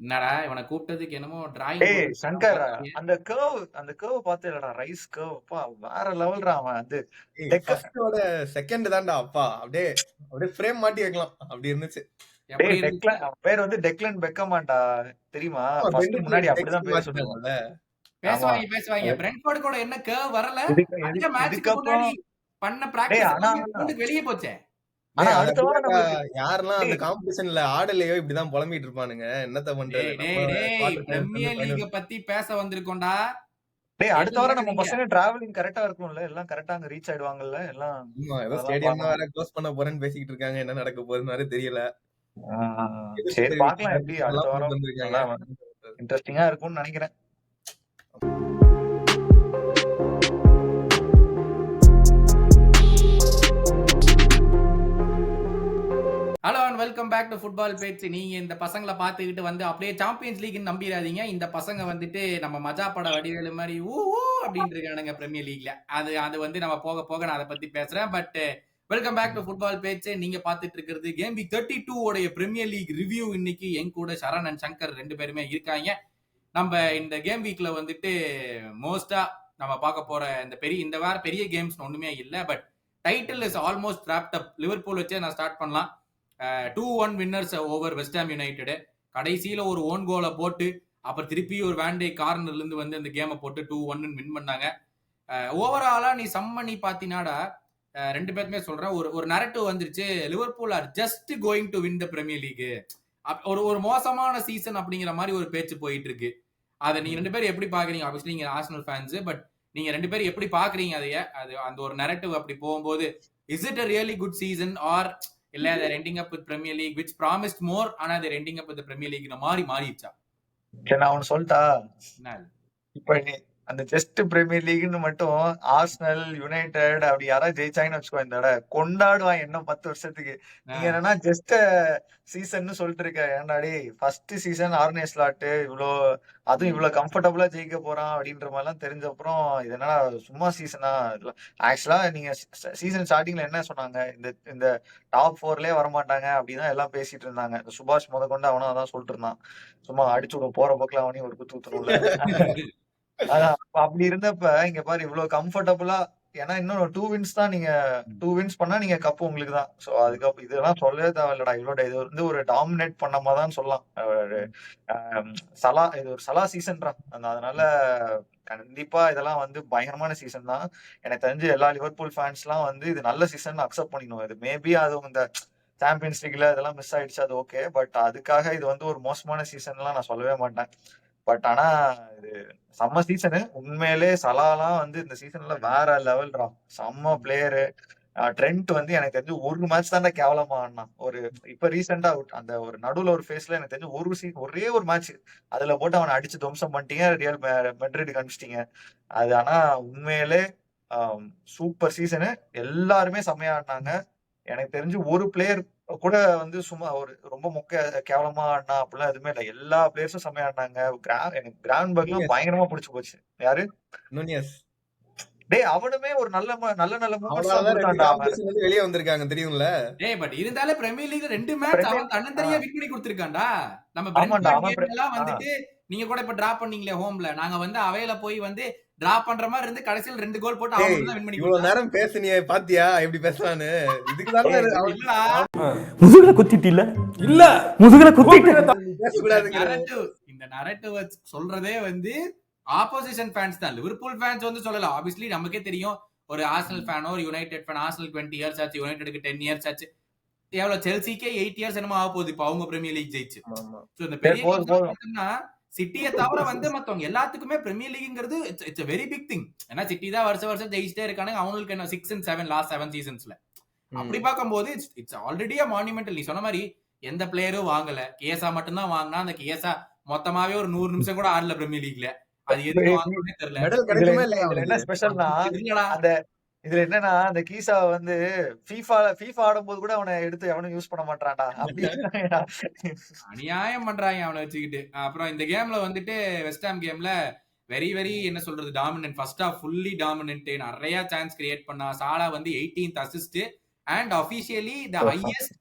என்னடா இவனை கூப்பிட்டதுக்கு என்னமோ டிராயிங் டேய் போட்டு சங்கர், அந்த கர்வ் பாத்தீங்களா? ரைஸ் கர்வ் அப்பா வேற லெவல்ரா அவன். அது டெக்க ஃபர்ஸ்டோட செகண்ட் தான்டா அப்பா. அப்படியே அப்படியே ஃப்ரேம் மாட்டி வைக்கலாம் அப்படி இருந்துச்சு. எப்படி டேய் இருந்துச்சு? அவன் பேர் வந்து டெக்லன் பெக்கமாண்டா, தெரியுமா? ஆமா, ஃபர்ஸ்ட் பெண்டுக்கு முன்னாடி அப்படிதான் டெக்ஸ்ட் பேர் சொல்லுவான். மாத்திட்டாங்கல்ல. ஆமா. பேசுவாங்க. பிரெண்ட்ஃபோர்டு கூட என்ன கர்வ் வரல. அதே மேட்ச்க்கு இதுக்கப்புறம் முன்னாடி பண்ண டேய் பிராக்டிஸ் ஆனா எல்லாமே கிரவுண்டுக்கு வெளியே போச்சே. ஆனா அது அடுத்த வாரம் அப்படிதான்டா. நம்மளுக்கு யாரெல்லாம் அந்த டேய் காம்படிஷன்ல ஆடலையோ இப்படிதான் புலம்பிட்டு இருப்பானுங்க. என்னத்த பண்றது? நம்ம குவார்டர் ஃபைனல்ஸ் வந்து பிரீமியர் லீக ஃபைனல். பத்தி பேச வந்திருக்கோம்டா. அடுத்த எதுவும் வாரம் நம்ம கேக்குறீங்க? பசங்க டிராவலிங் கரெக்டா இருக்கும்ல? எல்லாம் கரெக்டா அங்க ரீச் ஆயிடுவாங்கல்ல எல்லாம்? ஆமா, ஏதோ அதெல்லாம் ஸ்டேடியம் பார்க்கணும். வேற க்ளோஸ் பண்ண போறேன்னு பேசிக்கிட்டு இருக்காங்க. என்ன நடக்க போகுதுன்னு வேற தெரியல. சரி எதிர்ப்பு பார்க்கலாம், எப்படி அடுத்த எல்லாம் கொண்டு வாரம் வந்திருக்காங்க. நல்லா இன்ட்ரெஸ்டிங்கா இருக்கும்னு நினைக்கிறேன். Hello and welcome back to football பேச்சு. நீங்க இந்த பசங்களை பார்த்துக்கிட்டு வந்து அப்படியே சாம்பியன்ஸ் லீக்னு நம்பிடாதீங்க. இந்த பசங்க வந்துட்டு நம்ம மஜா பட வடிவேலு மாதிரி ஊ அப்படின்னு இருக்கானுங்க பிரீமியர் லீக்ல. அது வந்து நம்ம போக போக நான் அதை பத்தி பேசுறேன். But welcome back to football பேச்சு. நீங்க பார்த்துட்டு இருக்கிறது கேம் வீக் 32 உடைய பிரீமியர் லீக் ரிவ்யூ. இன்னைக்கு என் கூட சரண் அண்ட் சங்கர் 2 பேருமே இருக்காங்க. நம்ம இந்த கேம் வீக்ல வந்துட்டு மோஸ்டா நம்ம பார்க்க போற இந்த வார பெரிய கேம்ஸ் ஒண்ணுமே இல்லை. But title is almost ராப்ட் up. Liverpool வச்சே நான் ஸ்டார்ட் பண்ணலாம். 2-1 வின்னர்ஸ் ஓவர் வெஸ்ட்ஹாம் யுனைடெட். கடைசியில ஒரு ஓன் கோலை போட்டு அப்புறம் திருப்பி ஒரு வேண்டே கார்னர்ல இருந்து வந்து அந்த கேமை போட்டு 2-1 வின் பண்ணாங்க. ஓவராலா நீ சம் பண்ணி பாத்தீனாடா, 2 பேருமே சொல்றேன், ஒரு நரேட்டிவ் வந்துருச்சு. Liverpool are just going to win the Premier League. ஒரு மோசமான சீசன் அப்படிங்கிற மாதிரி ஒரு பேச்சு போயிட்டு இருக்கு. அதை நீங்க 2 பேரும் எப்படி பாக்குறீங்க? ஆப்வியஸ்லி நீங்க ஆர்சனல் ஃபேன்ஸ், பட் நீங்க 2 பேரும் எப்படி பாக்குறீங்க? அது அந்த ஒரு நரேட்டிவ் அப்படி போகும்போது is it a really good season or இல்ல they're ending up with Premier League which promised more ஆனா they're ending up with the Premier League மாறிடுச்சா? சரி நான் ஒன்னு சொல்லிட்டா. என்ன இப்ப நீ அந்த ஜஸ்ட் பிரீமியர் லீக்னு மட்டும் ஆர்சனல் யுனைடெட் அப்படி யாராவது ஜெயிச்சாங்கன்னு வச்சுக்கோ, இந்த தடவை கொண்டாடுவான் இன்னும் 10 வருஷத்துக்கு. நீங்க என்னன்னா ஜஸ்ட் சீசன் சொல்லிட்டு இருக்க. ஏன்டாடி ஃபர்ஸ்ட் சீசன் ஆர்னே ஸ்லாட் அதுவும் இவ்வளவு கம்ஃபர்டபுளா ஜெயிக்க போறான் அப்படின்ற மாதிரி எல்லாம் தெரிஞ்ச அப்புறம் இது என்னடா சும்மா சீசனா? ஆக்சுவலா நீங்க சீசன் ஸ்டார்டிங்ல என்ன சொன்னாங்க? இந்த இந்த டாப் 4லயே வரமாட்டாங்க அப்படிதான் எல்லாம் பேசிட்டு இருந்தாங்க. இந்த சுபாஷ் முத கொண்டு அவனும் அதான் சொல்லிட்டு இருந்தான். சும்மா அடிச்சு விடும் போற போக்குல அவனையும் ஒரு குத்து குத்துணும்ல. அதான் அப்படி இருந்தப்ப இங்க பாரு இவ்வளவு கம்ஃபர்டபுளா. ஏன்னா இன்னும் 2 வின்ஸ் தான். நீங்க 2 வின்ஸ் பண்ணா நீங்க கப் உங்களுக்கு தான். சோ அதுக்கப்புறம் இதெல்லாம் சொல்லவே தேவையில்லடா. இது வந்து ஒரு டாமினேட் பண்ணமா தான் சொல்லலாம். சலா இது ஒரு சலா சீசன்ரா. அதனால கண்டிப்பா இதெல்லாம் வந்து பயங்கரமான சீசன் தான். எனக்கு தெரிஞ்சு எல்லா லிவர்பூல் ஃபேன்ஸ் எல்லாம் வந்து இது நல்ல சீசன் அக்செப்ட் பண்ணிக்கணும். இது மேபி அது இந்த சாம்பியன்ஸ் லீக்ல இதெல்லாம் மிஸ் ஆயிடுச்சு, அது ஓகே. பட் அதுக்காக இது வந்து ஒரு மோசமான சீசன்லாம் நான் சொல்லவே மாட்டேன். பட் ஆனா இது செம்ம சீசனு உண்மையிலே. சலாலாம் வந்து இந்த சீசன்ல வேற லெவல்ரா. செம்ம பிளேயரு. ட்ரெண்ட் வந்து எனக்கு தெரிஞ்சு ஒரு மேட்ச் தானே கேவலமா ஆடினான். இப்ப ரீசெண்டா அந்த ஒரு நடுவுல ஒரு ஃபேஸ்ல எனக்கு தெரிஞ்சு ஒரே ஒரு மேட்ச் அதுல போட்டு அவனை அடிச்சு துவம்சம் பண்ணிட்டீங்க. ரியல் மெட்ரிட் அனுப்பிச்சிட்டீங்க. அது ஆனா உண்மையிலே சூப்பர் சீசனு. எல்லாருமே செம்மையா ஆடினாங்க. எனக்கு தெரிஞ்சு ஒரு பிளேயர் கூட வந்து சும்மா ஒரு ரொம்ப கேவலமா ஆடினா அப்படிலாம் எதுவுமே இல்லை. எல்லா பிளேயர்ஸும் செம்மையா ஆடினாங்க. எனக்கு கிராவன்பர்க்லாம் பயங்கரமா பிடிச்சு போச்சு. யாரு? நூனியஸ். டேய் அவனுமே ஒரு நல்ல மூமெண்ட்ஸ் தான் அவனாலதான் 2 கொடுத்தான்டா அவன். காம்படிஷன் வந்து வெளியே வந்திருக்காங்க தெரியும்ல. பட் இருந்தாலே பிரீமியர் லீக் 2 மேட்ச் அவன் தன்னந்தனியா வின் பண்ணி கொடுத்திருக்கான்டா. நம்ம ஆமாண்டா பிரெண்ட்ஃபோர்ட் அவன் கேம் எல்லாம் வந்துட்டு நீங்க கூட இப்ப டிரா பண்ணீங்களே ஹோம்ல, நாங்க வந்து அவையில போய் வந்து டிரா பண்ற மாதிரி இருந்து கடைசியில் 2 கோல் போட்டு அவன் தான் வின் பண்ணி இவ்வளவு நேரம் பேசுனியே பாத்தியா எப்படி பேசலான்னு? இதுக்குதான் இல்லடா. முதுகுல குத்திட்டில்ல? இல்ல முதுகுல குத்திட்டு பேசக்கூடாதுங்க. இந்த நரேட்டிவ் சொல்றதே வந்து ஆப்போசிஷன் ஃபேன்ஸ் தான். லிவர்பூல் ஃபேன்ஸ் வந்து சொல்லலாம். ஆப்வியஸ்லி நமக்கே தெரியும், ஒரு ஆர்சனல் ஃபேனோ ஒரு யுனைடெட் ஃபேன். ஆர்சனல் 20 இயர்ஸ் ஆச்சு, யுனைடெடுக்கு 10 இயர்ஸ் ஆச்சு. எவ்வளவு செல்சிக்கே 8 இயர்ஸ் என்னமோ ஆக போகுது இப்ப அவங்க பிரீமியர் லீக் ஜெயிச்சு. சோ இந்த பெரிய சிட்டியை தவிர வந்து மத்தவங்க எல்லாத்துக்குமே பிரீமியர் லீக்ங்கிறது இட்ஸ் வெரி பிக் திங். ஏன்னா சிட்டி தான் வருஷம் ஜெயிச்சிட்டே இருக்கானுங்க. அவங்களுக்கு என்ன 6 and 7 லாஸ்ட் 7 சீசன்ஸ்ல. அப்படி பார்க்கும்போது இட்ஸ் ஆல்ரெடி மானுமெண்டல். நீ சொன்ன மாதிரி எந்த பிளேயரும் வாங்கல, கேசா மட்டும்தான் வாங்கினா. அந்த கேசா மொத்தமாவே ஒரு 100 நிமிஷம் கூட ஆடல பிரீமியர் லீக்ல. அது எதுக்கு வாங்கணும்னே தெரியல. என்ன ஸ்பெஷல்னா இதுல என்னன்னா அந்த கீசா வந்து FIFA ஆடும்போது கூட அவனை எடுத்து எவனும் யூஸ் பண்ண மாட்டான்டா. அப்படி அநியாயம் பண்றாங்க அவனை வச்சுக்கிட்டு. அப்புறம் இந்த கேம்ல வந்துட்டு வெஸ்ட்ஹாம் கேம்ல வெரி வெரி என்ன சொல்றது dominant. First half fully dominant. நிறைய சான்ஸ் கிரியேட் பண்ணா. சாலா வந்து 18th assist and officially the highest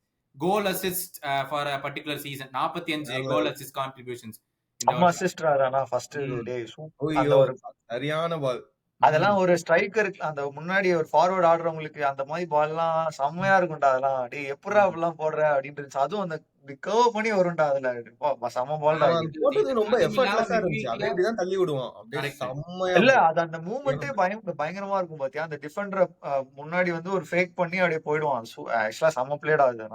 goal assist for a particular season. 45 goal assist contributions இந்த நம்ம வருஷம். அசிஸ்டரா தானா ஃபர்ஸ்ட் ம். டே அந்த ஐயோ ஒரு சரியான பால். அதெல்லாம் ஒரு ஸ்ட்ரைக்கர் அந்த முன்னாடி ஒரு ஃபார்வர்ட் ஆடுறவங்களுக்கு அந்த மாதிரி பால்லாம் செம்மையா இருக்கும்டா. அதெல்லாம் டேய் எப்புட்றா அப்படிலாம் போடுற அப்படின்னு இருந்துச்சு. அதுவும் அந்த கர்வ் பண்ணி வரும்டா அதுல. செம்ம பால்டா அவன் அது. போட்டது ரொம்ப அதுவும் இல்லாம எஃபர்ட்லெஸ்ஸா இருந்துச்சு. மிட்வீக்ல அப்படியே இப்படிதான் தள்ளி விடுவான். அப்படியே கரெக்ட். செம்மையா இல்ல போகும். அது அந்த மூவ்மெண்ட்டே பயங்கரமா இருக்கும் பாத்தியா. அந்த டிஃபெண்டரை முன்னாடி வந்து ஒரு ஃபேக் பண்ணி அப்படியே போயிடுவான். ஆக்சுவலா செம்ம பிளேடா அது.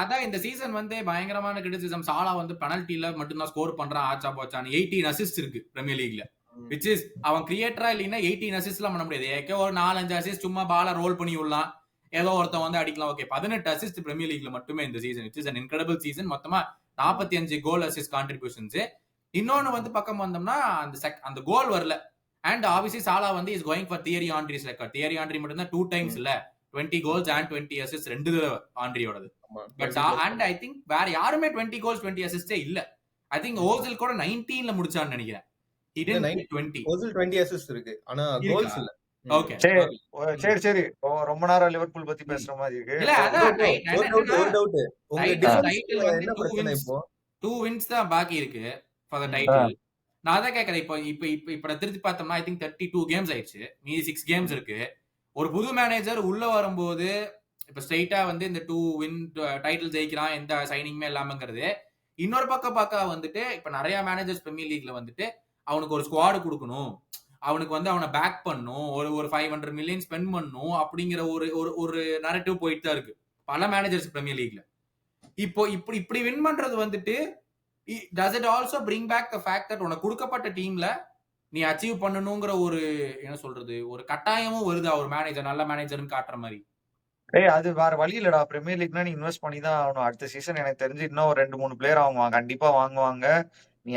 அதான் இந்த சீசன் வந்து பயங்கரமான கிரிட்டிசிசம். சாலா வந்து பெனல்ட்டில மட்டும்தான் ஸ்கோர் பண்றான் ஆச்சா போச்சான்னு. 18 அசிஸ்ட் இருக்கு பிரீமியர் லீக்ல. விச் இஸ் அவன் கிரியேட்டரா இல்லைன்னா 18 அசிஸ்ட்லாம் பண்ண முடியாது. ஏகே ஒரு 4-5 அசிஸ்ட் சும்மா பால ரோல் பண்ணி விடலாம், ஏதோ ஒருத்தன் வந்து அடிக்கலாம். ஓகே 18 அசிஸ்ட் பிரீமியர் லீக்ல மட்டுமே இந்த season. Which is an incredible season. மொத்தமா 45 கோல் அசிஸ்ட் கான்ட்ரிபியூஷன்ஸ். இன்னொன்னு வந்து பக்கம் வந்தோம்னா அந்த கோல் வரல. அண்ட் ஆப்வியஸ்லி சாலா வந்து is going for Thierry Henry's record. Thierry Henry மட்டும் தான் 2 டைம்ஸ் இல்ல 20 கோல்ஸ் அண்ட் 20 அசிஸ்ட் 2 தடவை ஆண்ட்ரியோடது. பட் அண்ட் ஐ திங்க் வேற யாருமே 20 கோல்ஸ் 20 அசிஸ்டே இல்ல. ஐ திங்க் ஓசில் கூட 19ல முடிச்சான்னு நினைக்கிறேன். He didn't hit 20. Ozil 20 assist இருக்கு. ஆனா கோல்ஸ் இல்ல. ஓகே சரி ரொம்ப நேரம் லிவர்பூல் பத்தி பேசுற மாதிரி இருக்கு. இல்ல அதான் ஒரு டவுட். உங்க டைட்டில் வந்து என்ன பிரச்சனை இப்போ? 2 வின்ஸ் தான் பாக்கி இருக்கு ஃபார் தி டைட்டில். நான் அதான் கேக்குறேன். இப்போ திருத்தி பார்த்தோம்னா ஐ திங்க் 32 கேம்ஸ் ஆயிடுச்சு. மீதி 6 கேம்ஸ் இருக்கு. ஒரு புது மேனேஜர் உள்ள வரும்போது இப்ப ஸ்ட்ரைட்டா வந்து இந்த 2 வின் டைட்டில் ஜெயிக்கிறான் எந்த சைனிங்குமே இல்லாமங்கிறது. இன்னொரு பக்கம் பார்க்க வந்துட்டு இப்ப நிறைய மேனேஜர்ஸ் பிரீமியர் லீக்ல வந்துட்டு அவனுக்கு ஒரு ஸ்குவாட் கொடுக்கணும், அவனுக்கு வந்து அவனை பேக் பண்ணும், ஒரு 500 மில்லியன் ஸ்பெண்ட் பண்ணும் அப்படிங்கிற ஒரு நரேட்டிவ் போயிட்டு தான் இருக்கு பல மேனேஜர்ஸ் பிரீமியர் லீக்ல. இப்போ இப்படி வின் பண்றது வந்துட்டு does it also bring back the fact that உனக்கு கொடுக்கப்பட்ட டீம்ல நீ அச்சீவ் பண்ணணுங்கிற ஒரு என்ன சொல்றது ஒரு கட்டாயமும் வருதா ஒரு மேனேஜர் நல்ல மேனேஜர்னு காட்டுற மாதிரி? அது வேற வழி இல்லடா. பிரீமியர் லீக்னா நீ இன்வெஸ்ட் பண்ணி தான் ஆகணும். அடுத்த சீசன் எனக்கு தெரிஞ்சு இன்னும் ஒரு 2-3 பிளேயர் அவங்க கண்டிப்பா வாங்குவாங்க. நீ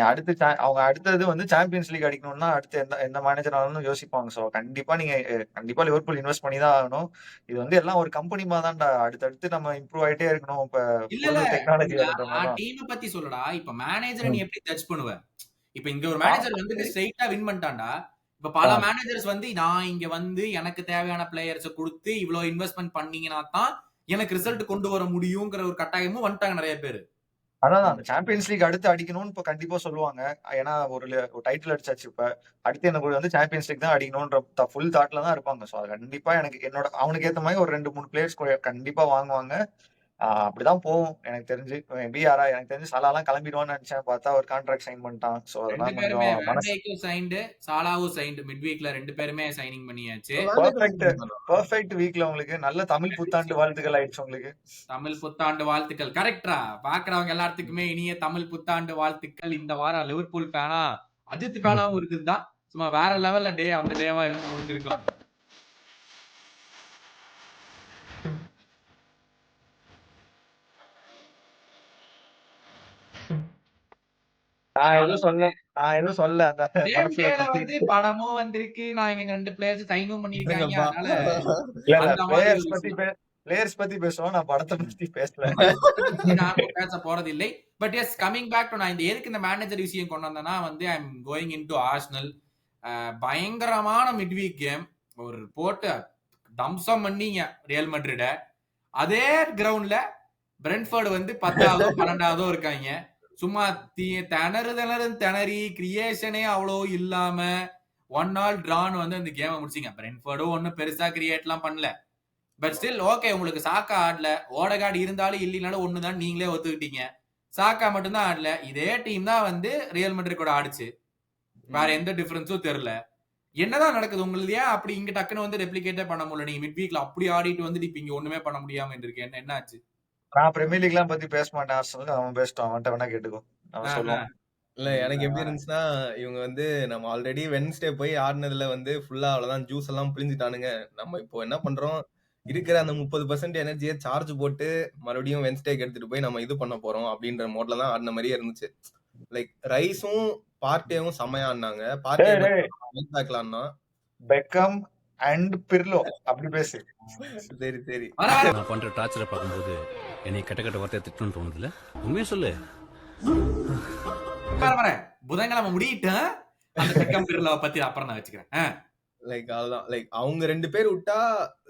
அவங்க அடுத்தது வந்து சாம்பியன்ஸ் லீக் அடிக்கணும்னா அடுத்து எந்த மேனேஜராலும் யோசிப்பாங்க. சோ கண்டிப்பா கண்டிப்பா லிவர்பூல் இன்வெஸ்ட் பண்ணி தான் ஆகணும். இது வந்து எல்லாம் ஒரு கம்பெனி மாதிரிதான்டா. அடுத்தடுத்து நம்ம இம்ப்ரூவ் ஆயிட்டே இருக்கணும். இப்ப டெக்னாலஜி டீம் பத்தி சொல்லடா. இப்ப மேனேஜரை நீ எப்படி ஜட்ஜ் பண்ணுவ? இப்ப இங்க ஒரு மேனேஜர் வந்து ஸ்ட்ரைட்டா வின் பண்ணிட்டான்டா. இப்ப பல மேனேஜர்ஸ் வந்து நான் இங்க வந்து எனக்கு தேவையான பிளேயர்ஸ கொடுத்து இவ்வளவு இன்வெஸ்ட்மெண்ட் பண்ணீங்கன்னா தான் எனக்கு ரிசல்ட் கொண்டு வர முடியுங்கிற ஒரு கட்டாயமும் வந்துட்டாங்க நிறைய பேரு. அதான் அந்த சாம்பியன்ஸ் லீக் அடுத்து அடிக்கணும்னு இப்ப கண்டிப்பா சொல்லுவாங்க. ஏன்னா ஒரு டைட்டில் அடிச்சாச்சு. இப்ப அடுத்து எனக்கு வந்து சாம்பியன்ஸ் லீக் தான் அடிக்கணும்ன்ற ஃபுல் தாட்ல தான் இருப்பாங்க. சோ அது கண்டிப்பா எனக்கு அவனுக்கு ஏத்த மாதிரி ஒரு 2-3 பிளேயர்ஸ் கண்டிப்பா வாங்குவாங்க. அப்படிதான் போகும் எனக்கு தெரிஞ்சு. பிஆரா எனக்கு தெரிஞ்சு சலாலாம் கிளம்பிடுவான்னு நினைச்சேன். பார்த்தா ஒரு கான்ட்ராக்ட் சைன் பண்ணிட்டான். சோ அதெல்லாம் கொஞ்சம் மனசு சைன்டு சாலாவும் சைன்டு மிட் வீக்ல 2 பேருமே சைனிங் பண்ணியாச்சு. பெர்ஃபெக்ட் வீக்ல உங்களுக்கு நல்ல தமிழ் புத்தாண்டு வாழ்த்துக்கள் ஆயிடுச்சு உங்களுக்கு. தமிழ் புத்தாண்டு வாழ்த்துக்கள் கரெக்டா பாக்குறவங்க எல்லாத்துக்குமே இனிய தமிழ் புத்தாண்டு வாழ்த்துக்கள். இந்த வாரம் லிவர்பூல் ஃபேனா அஜித் ஃபேனாவும் இருக்குதுதான். சும்மா வேற லெவல்ல டே அந்த டேவா முடிஞ்சிருக்கலாம். நான் எதுவும் சொல்ல வந்து படமும் வந்திருக்கு. நான் இவங்க 2 பிளேயர்ஸ் சைனும் பண்ணிருக்காங்க. பிளேயர்ஸ் பத்தி பேசுவோம். நான் படத்தை பத்தி பேசல. நான் பேச போறது இல்லை. But yes coming back to நான் இந்த எதுக்கு இந்த மேனேஜர் விஷயம் கொண்டு வந்தேன்னா வந்து I am going into Arsenal. பயங்கரமான மிட் வீக் கேம் ஒரு போட்டு தம்சம் பண்ணீங்க ரியல் மட்ரிட. அதே கிரவுண்ட்ல பிரென்ட்ஃபோர்டு வந்து 10ஆவதோ 12ஆவதோ இருக்காங்க. சும்மா திணறி கிரியேஷனே அவ்வளோ இல்லாம 1-1 டிரான் வந்து அந்த கேமை முடிச்சிங்க. பிரென்ட்ஃபோர்டும் ஒன்னும் பெருசா கிரியேட்லாம் பண்ணல. பட் ஸ்டில் ஓகே உங்களுக்கு சாக்கா ஆடல, ஓடகார்டு இருந்தாலும் இல்லைனாலும் ஒண்ணுதான் நீங்களே ஒத்துக்கிட்டீங்க. சாக்கா மட்டும்தான் ஆடல. இதே டீம் தான் வந்து ரியல் மட்ரிட் கூட ஆடுச்சு. வேற எந்த டிஃபரன்ஸும் தெரியல. என்னதான் நடக்குது உங்களுக்கு? ஏன் அப்படி இங்க டக்குன்னு வந்து ரெப்ளிகேட்டே பண்ண முடியல? நீங்க மிட் வீக்ல அப்படி ஆடிட்டு வந்து இப்ப இங்க ஒண்ணுமே பண்ண முடியாம இருக்கு. என்ன ஆச்சு? நான் பிரீமியர் லீக்லாம் பத்தி பேச மாட்டேன். ஆர்சனல் அவன் பேசிட்டான். அவன்கிட்ட வேணா கேட்டுக்கோ. அவன் சொல்லுவான். இல்ல எனக்கு எப்படி இருந்துச்சுன்னா இவங்க வந்து நம்ம ஆல்ரெடி வென்ஸ்டே போய் ஆடினதுல வந்து ஃபுல்லா அவ்வளவுதான் ஜூஸ் எல்லாம் பிழிஞ்சிட்டானுங்க. நம்ம இப்போ என்ன பண்றோம், இருக்கிற அந்த 30% எனர்ஜியை சார்ஜ் போட்டு மறுபடியும் வென்ஸ்டேக்கு எடுத்துட்டு போய் நம்ம இது பண்ண போறோம் அப்படின்ற மோட்ல தான் ஆடின மாதிரியே இருந்துச்சு. லைக் ரைஸும் பார்ட்டியும் செமையா ஆடினாங்க. பார்ட்டியாக்கலாம்னா பெக்கம் அண்ட் பிர்லோ அப்படி பேசு. சரி நான் பண்ற டார்ச்சரை பார்க்கும்போது என்னை கட்ட வார்த்தையை திட்டணும்னு தோணுதுல. உண்மையா சொல்லு. புதன்கிழமை முடியிட்டேன். அந்த பெக்கம் பிர்லோவை பத்தி அப்புறம் நான் வச்சுக்கிறேன். லைக் அதுதான் லைக் அவங்க 2 பேர் விட்டா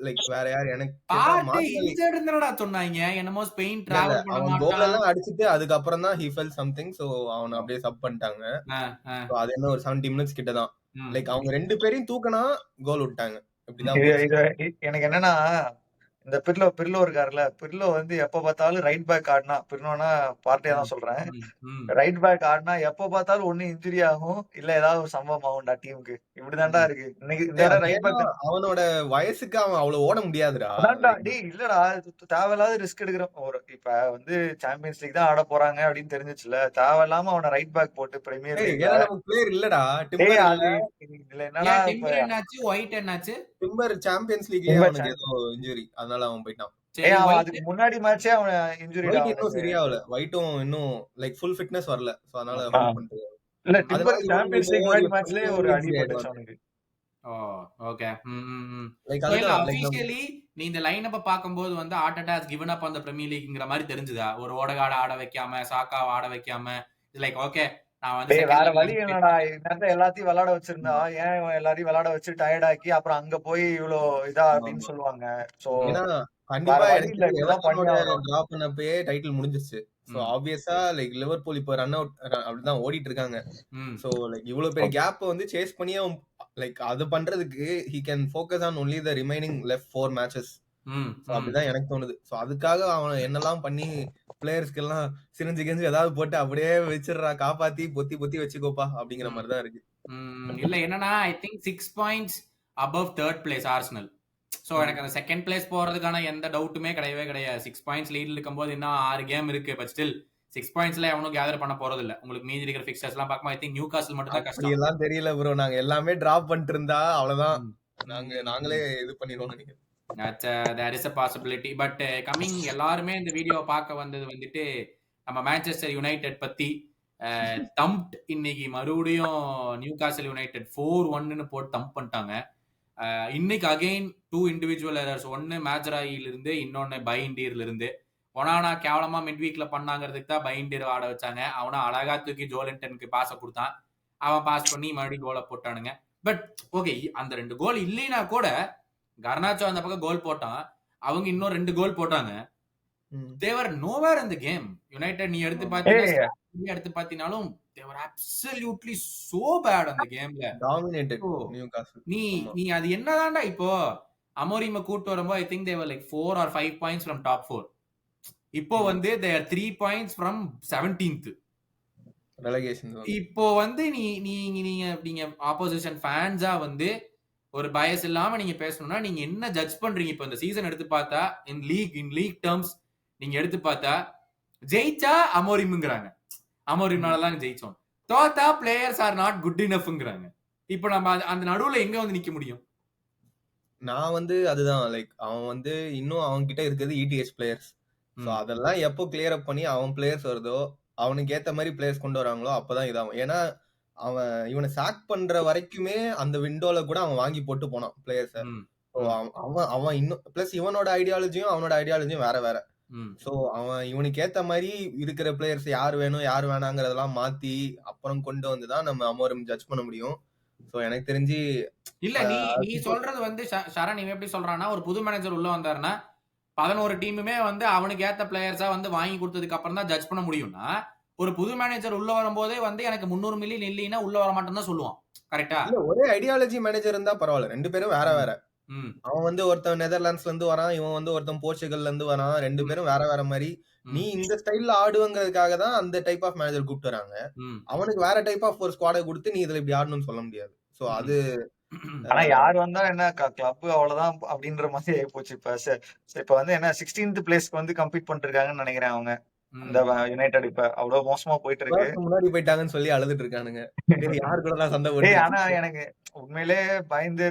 லைக் வேற யார் எனக்கு கேட்டா பாட்டு மார்டினெல்லி. இன்ஜர்ட் இருந்தாடா சொன்னாங்க. என்னமோ ஸ்பெயின் இல்ல டிராவல் பண்ண அவன் கோல் மாட்டான். எல்லாம் அடிச்சிட்டு அதுக்கப்புறம் தான் he felt something, so அவனை அப்படியே சப் பண்ணிட்டாங்க. ஆ, ஆ, So அது என்ன ஒரு 70 மினிட்ஸ் கிட்ட தான். ம். லைக் அவங்க 2 பேரையும் தூக்கினா கோல் விட்டாங்க. இப்படிதான் இது போச்சு. எனக்கு என்னன்னா, இந்த பிர்லோ இருக்காருல்ல, பிர்லோ வந்து எப்ப பார்த்தாலும் ரைட் பேக் ஆடினா, பிர்லோனா பார்ட்டியா தான் சொல்றேன். ம், ம், ரைட் பேக் ஆடினா எப்ப பார்த்தாலும் ஒண்ணு இன்ஜுரி ஆகும், இல்ல ஏதாவது ஒரு சம்பவம் ஆகும்டா டீமுக்கு. இப்படிதான்டா ம். இருக்கு. இன்னைக்கு இந்த டேய், தடவை அது ரைட் ஏன்னா பேக் அவனோட வயசுக்கு அவன் அவ்வளவு ஓட முடியாதுடா. அதான்டா லைக் டேய் இல்லடா தேவையில்லாத ரிஸ்க் எடுக்கிறோம். இப்ப வந்து சாம்பியன்ஸ் லீக் தான் ஆட போறாங்க அப்படின்னு தெரிஞ்சுச்சுல, தேவையில்லாம அவனை ரைட் பேக் போட்டு பிரீமியர் டேய் லீக்ல. ஏன்னா நமக்கு பிளேயர் இல்லடா. டேய் டிம்பர் இல்ல. அது இதுல என்னன்னா ஏன் இப்ப டிம்பர் என்னாச்சு? ஒயிட் என்னாச்சு? டிம்பர் சாம்பியன்ஸ் லீக்லயே டிம்பர் அவனுக்கு ஏதோ இன்ஜுரி, அதனால அவன் போயிட்டான். சரி அவன் ஒயிட். அதுக்கு முன்னாடி மேட்சே அவன் இன்ஜுரிடா ஒயிட் இன்னும் அவனுக்கு. சரியாகல. ஒயிட்டும் இன்னும் லைக் ஃபுல் ஃபிட்னஸ் வரல. சோ அதனால ஹோல்ட் பண்ணிட்டு. இல்ல ம். அதனால டிம்பருக்கு இவனுக்கு சாம்பியன்ஸ் லீக் முன்னாடி மேட்ச்லயே ஒரு அடி இன்ஜுரி பட்டுச்சு ஆயிடுவாங்க. அவனுக்கு. ஓ, ஓகே. ம், ம், ம். லைக் So, இல்ல அதுதான் லைக் அபிஷியலி நீ இந்த லைனப்ப பாக்கும்போது வந்து Arteta has given up on the Premier லீக்ங்கிற மாதிரி தெரிஞ்சுதா? ஒரு ஓடகார்ட ஆட வைக்காம, சாக்காவை ஆட வைக்காம, லைக் ஓகே நான் வந்து டேய் வேற செகண்ட் வழி என்னடா, இந்நேரத்துல எல்லாத்தையும் விளையாட வச்சிருந்தா ஏன் இவன் எல்லாரையும் விளையாட வச்சு டயர்ட் ஆக்கி அப்புறம் அங்க போய் இவ்வளோ இதா அப்படின்னு சொல்லுவாங்க. சோ ஏன்னா வேற கண்டிப்பா வழி எனக்கு இல்ல, தெரிஞ்சு இப்படிதான் பண்ணி எவர்டனோட ஆகணும். டிரா பண்ணப்பயே டைட்டில் முடிஞ்சிருச்சு. சோ ம், ஆப்வியஸா லைக் லிவர்பூல் இப்போ ரன் அவுட் அப்படிதான் ஓடிட்டு இருக்காங்க. ம், சோ லைக் இவ்வளவு பெரிய கேப் வந்து சேஸ் பண்ணி அவன் லைக் அது பண்றதுக்கு he can focus on only the remaining left 4 matches. ம், சோ அப்படிதான் எனக்கு தோணுது. சோ அதுக்காக அவன் என்னெல்லாம் பண்ணி பிளேயர்ஸ்க்கு எல்லாம் சிரிஞ்சு கிரிஞ்சு ஏதாவது போட்டு அப்படியே வச்சிடுறா, காப்பாத்தி பொத்தி பொத்தி வச்சுக்கோப்பா அப்படிங்கிற ம், மாதிரி தான் இருக்கு. ம். இல்ல என்னன்னா I think 6 points above third place Arsenal. So எனக்கு அந்த செகண்ட் பிளேஸ் போறதுக்கான எந்த டவுட்டுமே கிடையவே கிடையாது. 6 பாயிண்ட்ஸ் லீட்ல இருக்கும்போது இன்னும் 6 கேம் இருக்கு. பட் ஸ்டில் 6 பாயிண்ட்ஸ்ல எவனும் கேதர் பண்ண போறது இல்ல. உங்களுக்கு மீதி இருக்கிற ஃபிக்சர்ஸ் எல்லாம் பார்க்கும்போது ஐ திங்க் நியூ காசல் மட்டும் தான் அப்படி கஷ்டம். எல்லாம் தெரியல ப்ரோ. நாங்க எல்லாமே டிராப் பண்ணிட்டு இருந்தா அவ்வளவுதான். ம், நாங்களே இது பண்ணிடுவோம் நினைக்கிறேன். there is a possibility. But coming எல்லாருமே இந்த வீடியோவை பார்க்க வந்தது வந்துட்டு நம்ம மேன்செஸ்டர் யுனைடெட் பத்தி. தம்ப்ட் இன்னைக்கு மறுபடியும் நியூ காசல் யுனைடெட் 4-1 போட்டு தம்ப் பண்ணிட்டாங்க. இன்னைக்கு அகைன் 2 இண்டிவிஜுவல் எரர்ஸ். ஒன்னு மேஜராயில இருந்து, இன்னொன்னு பைண்டீர்ல இருந்து. ஒனானா கேவலமா மிட் வீக்ல பண்ணாங்கிறதுக்கு தான் பைண்டீர் ஆட வச்சாங்க. அவனா அழகா தூக்கி ஜோலின்டனுக்கு பாச கொடுத்தான். அவன் பாஸ் பண்ணி மறுபடியும் கோலை போட்டானுங்க. பட் ஓகே அந்த 2 கோல் இல்லைன்னா கூட கர்னாச்சோ அந்த பக்கம் கோல் போட்டான். அவங்க இன்னும் 2 கோல் போட்டாங்க. தேவர் நோவேர் இந்த கேம். யுனைடெட் நீ எடுத்து பாத்தீங்கன்னாலும் தேவர் அப்சல்யூட்லி சோ பேட் அந்த கேம்ல. Dominated Newcastle. நீ அது என்னதான்டா இப்போ அமோரிம கூட்டு வரும்போது I think they're like 4 or 5 points from top 4. இப்போ வந்து they are 3 points from 17th relegation. இப்போ வந்து நீங்க ஆப்போசிஷன் ஃபேன்ஸா வந்து ஒரு பயஸ் இல்லாம நீங்க பேசணும்னா நீங்க என்ன ஜட்ஜ் பண்றீங்க? இப்போ இந்த சீசன் எடுத்து பார்த்தா இன் லீக் டேர்ம்ஸ் நீங்க எடுத்து பார்த்தா ஜெயிச்சா அமோரிம்ங்கறாங்க. அமோரிம்னாலதான் ஜெயிச்சோம். தோத்தா பிளேயர்ஸ் ஆர் நாட் குட் இனஃப்ங்கறாங்க. இப்போ நம்ம அந்த நடுவுல எங்க வந்து நிக்க முடியும்? நான் வந்து அதுதான் லைக் அவன் வந்து இன்னும் அவன் கிட்ட இருக்கிறது இடிஎச் பிளேயர்ஸ். சோ அதெல்லாம் எப்போ கிளியர் அப் பண்ணி அவன் பிளேயர்ஸ் வருதோ அவனுக்கு ஏத்த மாதிரி பிளேயர்ஸ் கொண்டு வராங்களோ அப்பதான் இதாகும். ஏன்னா அவன் இவனை சாக் பண்ற வரைக்குமே அந்த விண்டோல கூட அவன் வாங்கி போட்டு போனான் பிளேயர்ஸ. அவன் இன்னும் பிளஸ் இவனோட ஐடியாலஜியும் அவனோட ஐடியாலஜியும் வேற. சோ அவன் இவனுக்கு ஏத்த மாதிரி இருக்கிற பிளேயர்ஸ் யார் வேணும் யார் வேணாங்கிறதெல்லாம் மாத்தி அப்புறம் கொண்டு வந்துதான் நம்ம அமோரம் ஜட்ஜ் பண்ண முடியும். சோ எனக்கு தெரிஞ்சு இல்ல நீ சொல்றது வந்து சரண் இவன் எப்படி சொல்றான்னா ஒரு புது மேனேஜர் உள்ள வந்தாருன்னா 11 டீமுமே வந்து அவனுக்கு ஏத்த பிளேயர்ஸா வந்து வாங்கி கொடுத்ததுக்கு அப்புறம் தான் ஜட்ஜ் பண்ண முடியும்னா ஒரு புது மேனேஜர் உள்ள வரும்போதே வந்து எனக்கு 300 மில்லியன் இல்லைன்னா உள்ள வர மாட்டேன்னு தான் சொல்லுவான். கரெக்டா? இல்ல ஒரே ஐடியாலஜி மேனேஜர் இருந்தா பரவாயில்ல. 2 பேரும் வேற. அவன் வந்து ஒருத்தன் நெதர்லாண்ட்ஸ்ல இருந்து வரான், இவன் வந்து ஒருத்தன் போர்ச்சுகல்ல இருந்து வரான். 2 பேரும் வேற மாதிரி. நீ இந்த ஸ்டைல்ல ஆடுவங்கிறதுக்காக தான் அந்த டைப் ஆஃப் மேனேஜர் கூப்பிட்டு வராங்க. அவனுக்கு வேற டைப் ஆஃப் ஒரு ஸ்குவாடை கொடுத்து நீ இதுல இப்படி ஆடணும்னு சொல்ல முடியாது. சோ அது ஆனா யார் வந்தா என்ன கிளப் அவ்வளவுதான் அப்படின்ற மாதிரி ஆகி போச்சு. இப்ப வந்து என்ன 16th பிளேஸ்க்கு வந்து கம்பீட் பண்ணிருக்காங்கன்னு நினைக்கிறேன் அவங்க. இந்த யுனைடெட் இப்ப அவ்வளவு மோசமா போயிட்டு இருக்கு. முன்னாடி போயிட்டாங்கன்னு சொல்லி அழுதுட்டு இருக்கானுங்க. யாரு கூட தான் சண்டை போட்டு. ஆனா எனக்கு உண்மையிலே பயந்து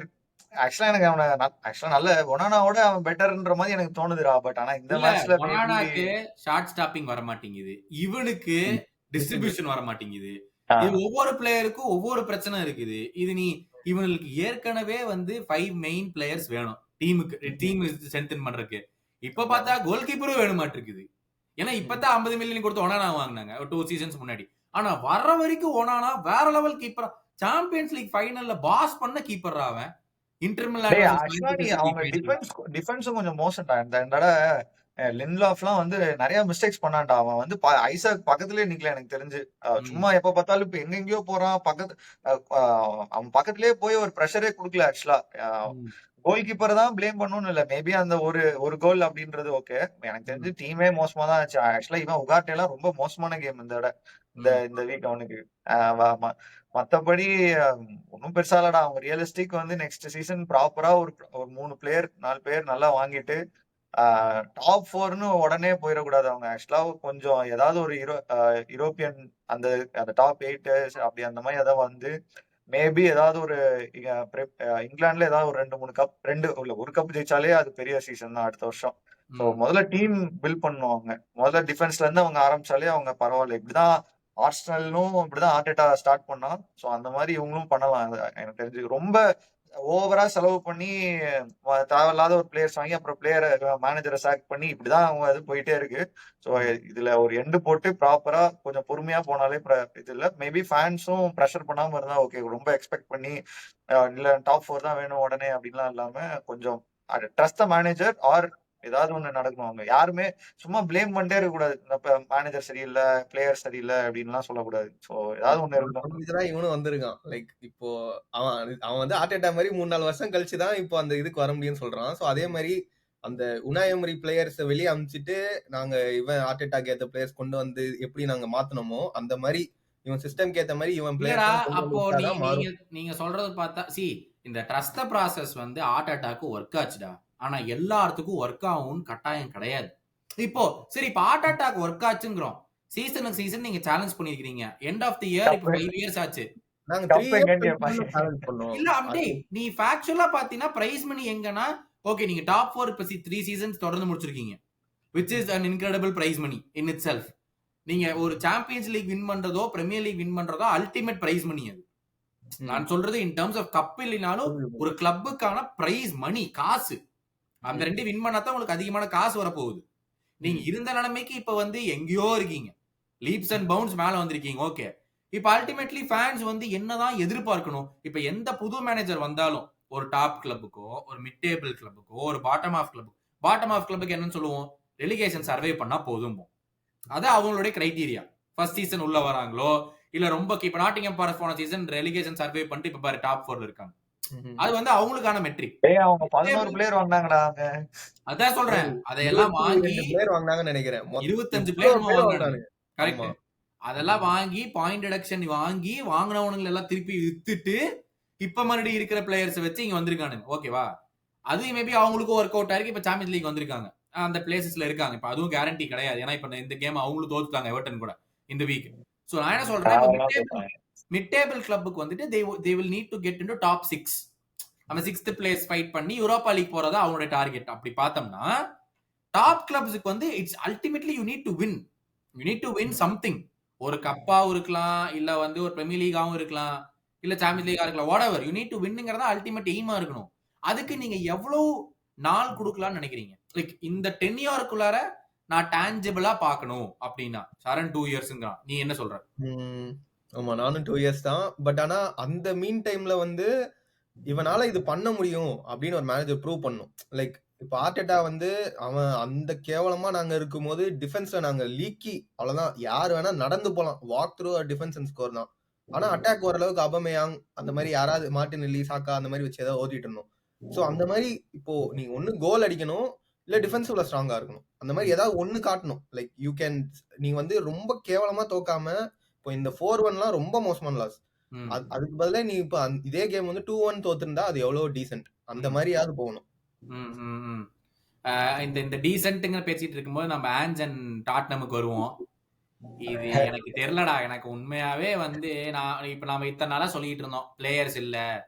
ஆக்சுவலா எனக்கு அவனை ஆக்சுவலா நல்ல ஒனானாவோட அவன் பெட்டர்ன்ற மாதிரி எனக்கு தோணுதுடா. பட் ஆனா இந்த மேட்ச்ல ஒனானாக்கு ஷார்ட் ஸ்டாப்பிங் வர மாட்டேங்குது, இவனுக்கு டிஸ்ட்ரிபியூஷன் வர மாட்டேங்குது. ஒவ்வொரு பிளேயருக்கும் ஒவ்வொரு பிரச்சனை இருக்குது. இது இவங்களுக்கு ஏற்கனவே வந்து 5 மெயின் பிளேயர்ஸ் வேணும் டீம் ஸ்ட்ரென்தன் பண்றதுக்கு. இப்ப பார்த்தா கோல் கீப்பரும் வேணுமாட்டிருக்குது. ஏன்னா இப்பதான் 50 மில்லியன் கொடுத்து ஒனானா வாங்கினாங்க 2 சீசன்ஸ் முன்னாடி. ஆனா வர்ற வரைக்கும் ஒனானா வேற லெவல் கீப்பரா, சாம்பியன்ஸ் லீக் ஃபைனல்ல பாஸ் பண்ண கீப்பர் அவன். இன்டர் மிலான் டேய் வர்சஸ் ஆக்சுவலா நீ மான்செஸ்டர் சிட்டி அவங்க ஃபைனல்ல. டிஃபென்ஸும் கொஞ்சம் மோசம்டா. இந்த தடவை லின்லாஃப்லாம் வந்து நிறைய மிஸ்டேக்ஸ் பண்ணான்டா. அவன் வந்து ஐசாக் பக்கத்துலயே நிக்கல எனக்கு தெரிஞ்சு. சும்மா எப்ப பார்த்தாலும் இப்ப எங்கெங்கயோ போறான். அவன் பக்கத்துலயே போய் ஒரு ப்ரெஷரே கொடுக்கல ஆக்சுவலா. கோல் கீப்பர் தான் பிளேம் பண்ணணும்னு இல்ல. மேபி அந்த ஒரு கோல் அப்படின்றது ஓகே. எனக்கு தெரிஞ்சு டீமே மோசமா தான் ஆச்சு. ஆக்சுவலா இவன் உகாட்டே எல்லாம் ரொம்ப மோசமான கேம் இந்த வீக் அவனுக்கு. மத்தபடி ஒன்னும் பெருசா இல்லடா. அவங்க ரியலிஸ்டிக் வந்து நெக்ஸ்ட் சீசன் ப்ராப்பரா ஒரு 3 பிளேயர் 4 பிளேயர் நல்லா வாங்கிட்டு டாப் 4ன்னு உடனே போயிடக்கூடாது. அவங்க ஆக்சுவலா கொஞ்சம் ஏதாவது ஒரு யூரோப்பியன் அந்த டாப் 8 அப்படி அந்த மாதிரி ஏதாவது வந்து மேபி ஏதாவது ஒரு இங்கிலாந்துல ஏதாவது ஒரு 2-3 கப் ஒரு கப் ஜெயிச்சாலே அது பெரிய சீசன் தான் அடுத்த வருஷம். ஸோ முதல்ல டீம் பில்ட் பண்ணுவாங்க. முதல்ல டிஃபென்ஸ்ல இருந்து அவங்க ஆரம்பிச்சாலே அவங்க பரவாயில்ல. இப்படிதான் ஆர்சனலும் இப்படிதான் ஆர்டெட்டா ஸ்டார்ட் பண்ணான். ஸோ அந்த மாதிரி இவங்களும் பண்ணலாம். எனக்கு தெரிஞ்சு ரொம்ப ஓவரா செலவு பண்ணி தேவையில்லாத ஒரு பிளேயர்ஸ் வாங்கி அப்புறம் மேனேஜரை சாக் பண்ணி இப்படிதான் அவங்க இது போயிட்டே இருக்கு. ஸோ இதுல ஒரு எண்டு போட்டு ப்ராப்பரா கொஞ்சம் பொறுமையா போனாலே இது இல்ல. மேபி ஃபேன்ஸும் ப்ரெஷர் பண்ணாம இருந்தா ஓகே. ரொம்ப எக்ஸ்பெக்ட் பண்ணி இல்ல டாப் 4 தான் வேணும் உடனே அப்படின்லாம் இல்லாம கொஞ்சம் ட்ரஸ்ட் த மேனேஜர் ஆர் ஏதாவது ஒண்ணு நடக்கணும். அவங்க யாருமே சும்மா பிளேம் பண்ணிட்டே இருக்க கூடாது. மேனேஜர் சரியில்லை, பிளேயர் சரியில்லை அப்படின்லாம் சொல்லக்கூடாது. சோ ஏதாவது ஒண்ணு இருக்கணும். இதுதான் இவனும் வந்திருக்கான். லைக் இப்போ அவன் வந்து ஆர்டெட்டா மாதிரி 3-4 வருஷம் கழிச்சுதான் இப்போ அந்த இதுக்கு வர முடியும்னு சொல்றான். சோ அதே மாதிரி அந்த உனாய் எமரி பிளேயர்ஸ் வெளியே அனுப்பிச்சிட்டு நாங்க இவன் ஆர்டெட்டாக்கு ஏத்த பிளேயர்ஸ் கொண்டு வந்து எப்படி நாங்க மாத்தணுமோ அந்த மாதிரி இவன் சிஸ்டம்க்கு ஏத்த மாதிரி இவன் அப்போ பிளேயர்ஸ் நீங்க சொல்றது பார்த்தா இந்த ட்ரஸ்ட் ப்ராசஸ் வந்து ஆர்டெட்டாக்கு ஒர்க் ஆச்சுடா. ஆனா எல்லாத்துக்கும் ஒர்க் ஆகும்னு கட்டாயம் கிடையாது. இப்போ ஆர்டெட்டாக்கு ஒர்க் ஆச்சுங்கிறோம். சீசனுக்கு சீசன் நீங்க சேலஞ்ச் பண்ணிருக்கீங்க. எண்ட் ஆஃப் தி இயர் இப்போ 5 இயர்ஸ் ஆச்சு. இல்ல அப்படி நீ ஃபேக்சுவலா பாத்தீங்கன்னா பிரைஸ் மணி எங்கன்னா ஓகே நீங்க டாப் 4 இப்ப 3 சீசன்ஸ் தொடர்ந்து முடிச்சிருக்கீங்க. which is an incredible prize money in itself. நீங்க ஒரு சாம்பியன்ஸ் லீக் வின் பண்றதோ பிரீமியர் லீக் வின் பண்றதோ அல்டிமேட் பிரைஸ் மணி அது. நான் சொல்றது இன் டர்ம்ஸ் ஆஃப் கப் இல்லைனாலும் ஒரு கிளப்புக்கான பிரைஸ் மணி காசு. அந்த 2 வின் பண்ணாதான் உங்களுக்கு அதிகமான காசு வரப்போகுது. நீங்க இருந்த நிலைமைக்கு இப்ப வந்து எங்கேயோ இருக்கீங்க. லீப்ஸ் அண்ட் பவுன்ஸ் மேல வந்திருக்கீங்க. ஓகே இப்ப அல்டிமேட்லி ஃபேன்ஸ் வந்து என்னதான் எதிர்பார்க்கணும்? இப்ப எந்த புது மேனேஜர் வந்தாலும் ஒரு டாப் கிளப்புக்கோ ஒரு மிட் டேபிள் கிளப்புக்கோ ஒரு பாட்டம் ஆஃப் கிளப்புக்கு என்னன்னு சொல்லுவோம்? ரெலிகேஷன் சர்வே பண்ணா போதும். அது அவங்களுடைய கிரைட்டீரியா. ஃபர்ஸ்ட் சீசன் உள்ள வராங்களோ இல்ல ரொம்ப இப்ப நாட்டிங்ஹாம் ஃபாரஸ்ட் போன சீசன் ரெலிகேஷன் சர்வே பண்ணிட்டு இப்ப பாரு டாப் 4ல இருக்காங்க. அது வந்து அவங்களுக்கான மெட்ரிக். அவங்க 11 பிளேயர் வாங்குனாங்கடா. அதான் சொல்றேன். அதையெல்லாம் வாங்கி பிளேயர் வாங்குனாங்கன்னு நினைக்கிறேன். 25 பிளேயர் வாங்குனாங்க. கரெக்ட். அதெல்லாம் வாங்கி பாயிண்ட் டிடக்ஷன் வாங்கி வாங்கினவனுங்க எல்லாம் திருப்பி வித்துட்டு இப்ப மறுபடியும் இருக்கிற பிளேயர்ஸ் வச்சு இங்க வந்திருக்கானுங்க. ஓகேவா? அது மேபி அவங்களுக்கும் ஒர்க் அவுட் ஆயிருக்கு. இப்ப சாம்பியன்ஸ் லீக் வந்திருக்காங்க. அந்த பிளேசஸ்ல இருக்காங்க. இப்ப அதுவும் கேரண்டி கிடையாது. ஏன்னா இப்ப இந்த கேம் அவங்களும் தோத்துட்டாங்க எவர்டன் கூட இந்த வீக். சோ நான் என்ன சொல்றேன், மிட் டேபிள் கிளப்புக்கு வந்துட்டு they will need to get into top 6. அந்த 6th பிளேஸ் ஃபைட் பண்ணி யூரோப்பா லீக் போறதா அவங்களோட டார்கெட். அப்படி பார்த்தோம்னா டாப் கிளப்ஸ்க்கு வந்து it's ultimately you need to win something. ஒரு கப்பாவும் இருக்கலாம், இல்ல வந்து ஒரு பிரீமியர் லீகாவும் இருக்கலாம், இல்ல சாம்பியன்ஸ் லீகா இருக்கலாம். Whatever you need to வின்ங்கிறதா அல்டிமேட் எய்மா இருக்கணும். அதுக்கு நீங்க எவ்வளவு நாள் கொடுக்கலாம்னு நினைக்கிறீங்க? லைக் இந்த 10 இயர்க்குள்ளார நான் டான்ஜிபிளா பாக்கணும் அப்படின்னா சரண் 2 இயர்ஸ்ங்கிறான். நீ என்ன சொல்ற? ஆமா நானும் 2 இயர்ஸ் தான். பட் ஆனா அந்த மீன் டைம்ல வந்து இவனால இது பண்ண முடியும் அப்படின்னு ஒரு மேனேஜர் ப்ரூவ் பண்ணும். லைக் இப்ப ஆர்டெட்டா வந்து அவன் அந்த கேவலமா நாங்க இருக்கும் போது டிஃபென்ஸ்ல நாங்க லீக்கி அவ்வளவுதான். யாரு வேணா நடந்து போலாம். Walk through defence and score தான். ஆனா அட்டாக் ஓரளவுக்கு அபமேயாங் அந்த மாதிரி யாராவது மார்டினெல்லி சாக்கா அந்த மாதிரி வச்சு ஏதாவது ஓதிட்டு இருந்தோம். சோ அந்த மாதிரி இப்போ நீங்க ஒண்ணு கோல் அடிக்கணும் இல்ல டிஃபென்சிவ்ல ஸ்ட்ராங்கா இருக்கணும். அந்த மாதிரி ஏதாவது ஒண்ணு காட்டணும். லைக் யூ கேன் நீங்க வந்து ரொம்ப கேவலமா தோக்காம இப்போ இந்த 4-1 ரொம்ப மோசமான லாஸ். அதுக்கு பதிலா நீ இப்ப இதே கேம் வந்து 2-1 தோத்துருந்தா அது எவ்வளவு டீசென்ட். அந்த மாதிரியாவது போகணும். இந்த டீசென்ட்ங்க பேசிட்டு இருக்கும்போது நம்ம ஆன்ஸ் அண்ட் டாட்னமுக்கு வருவோம். இது எனக்கு தெரியலடா. எனக்கு உண்மையாவே வந்து இப்ப நாம இத்தனை நாளா சொல்லிட்டு இருந்தோம் பிளேயர்ஸ் இல்ல,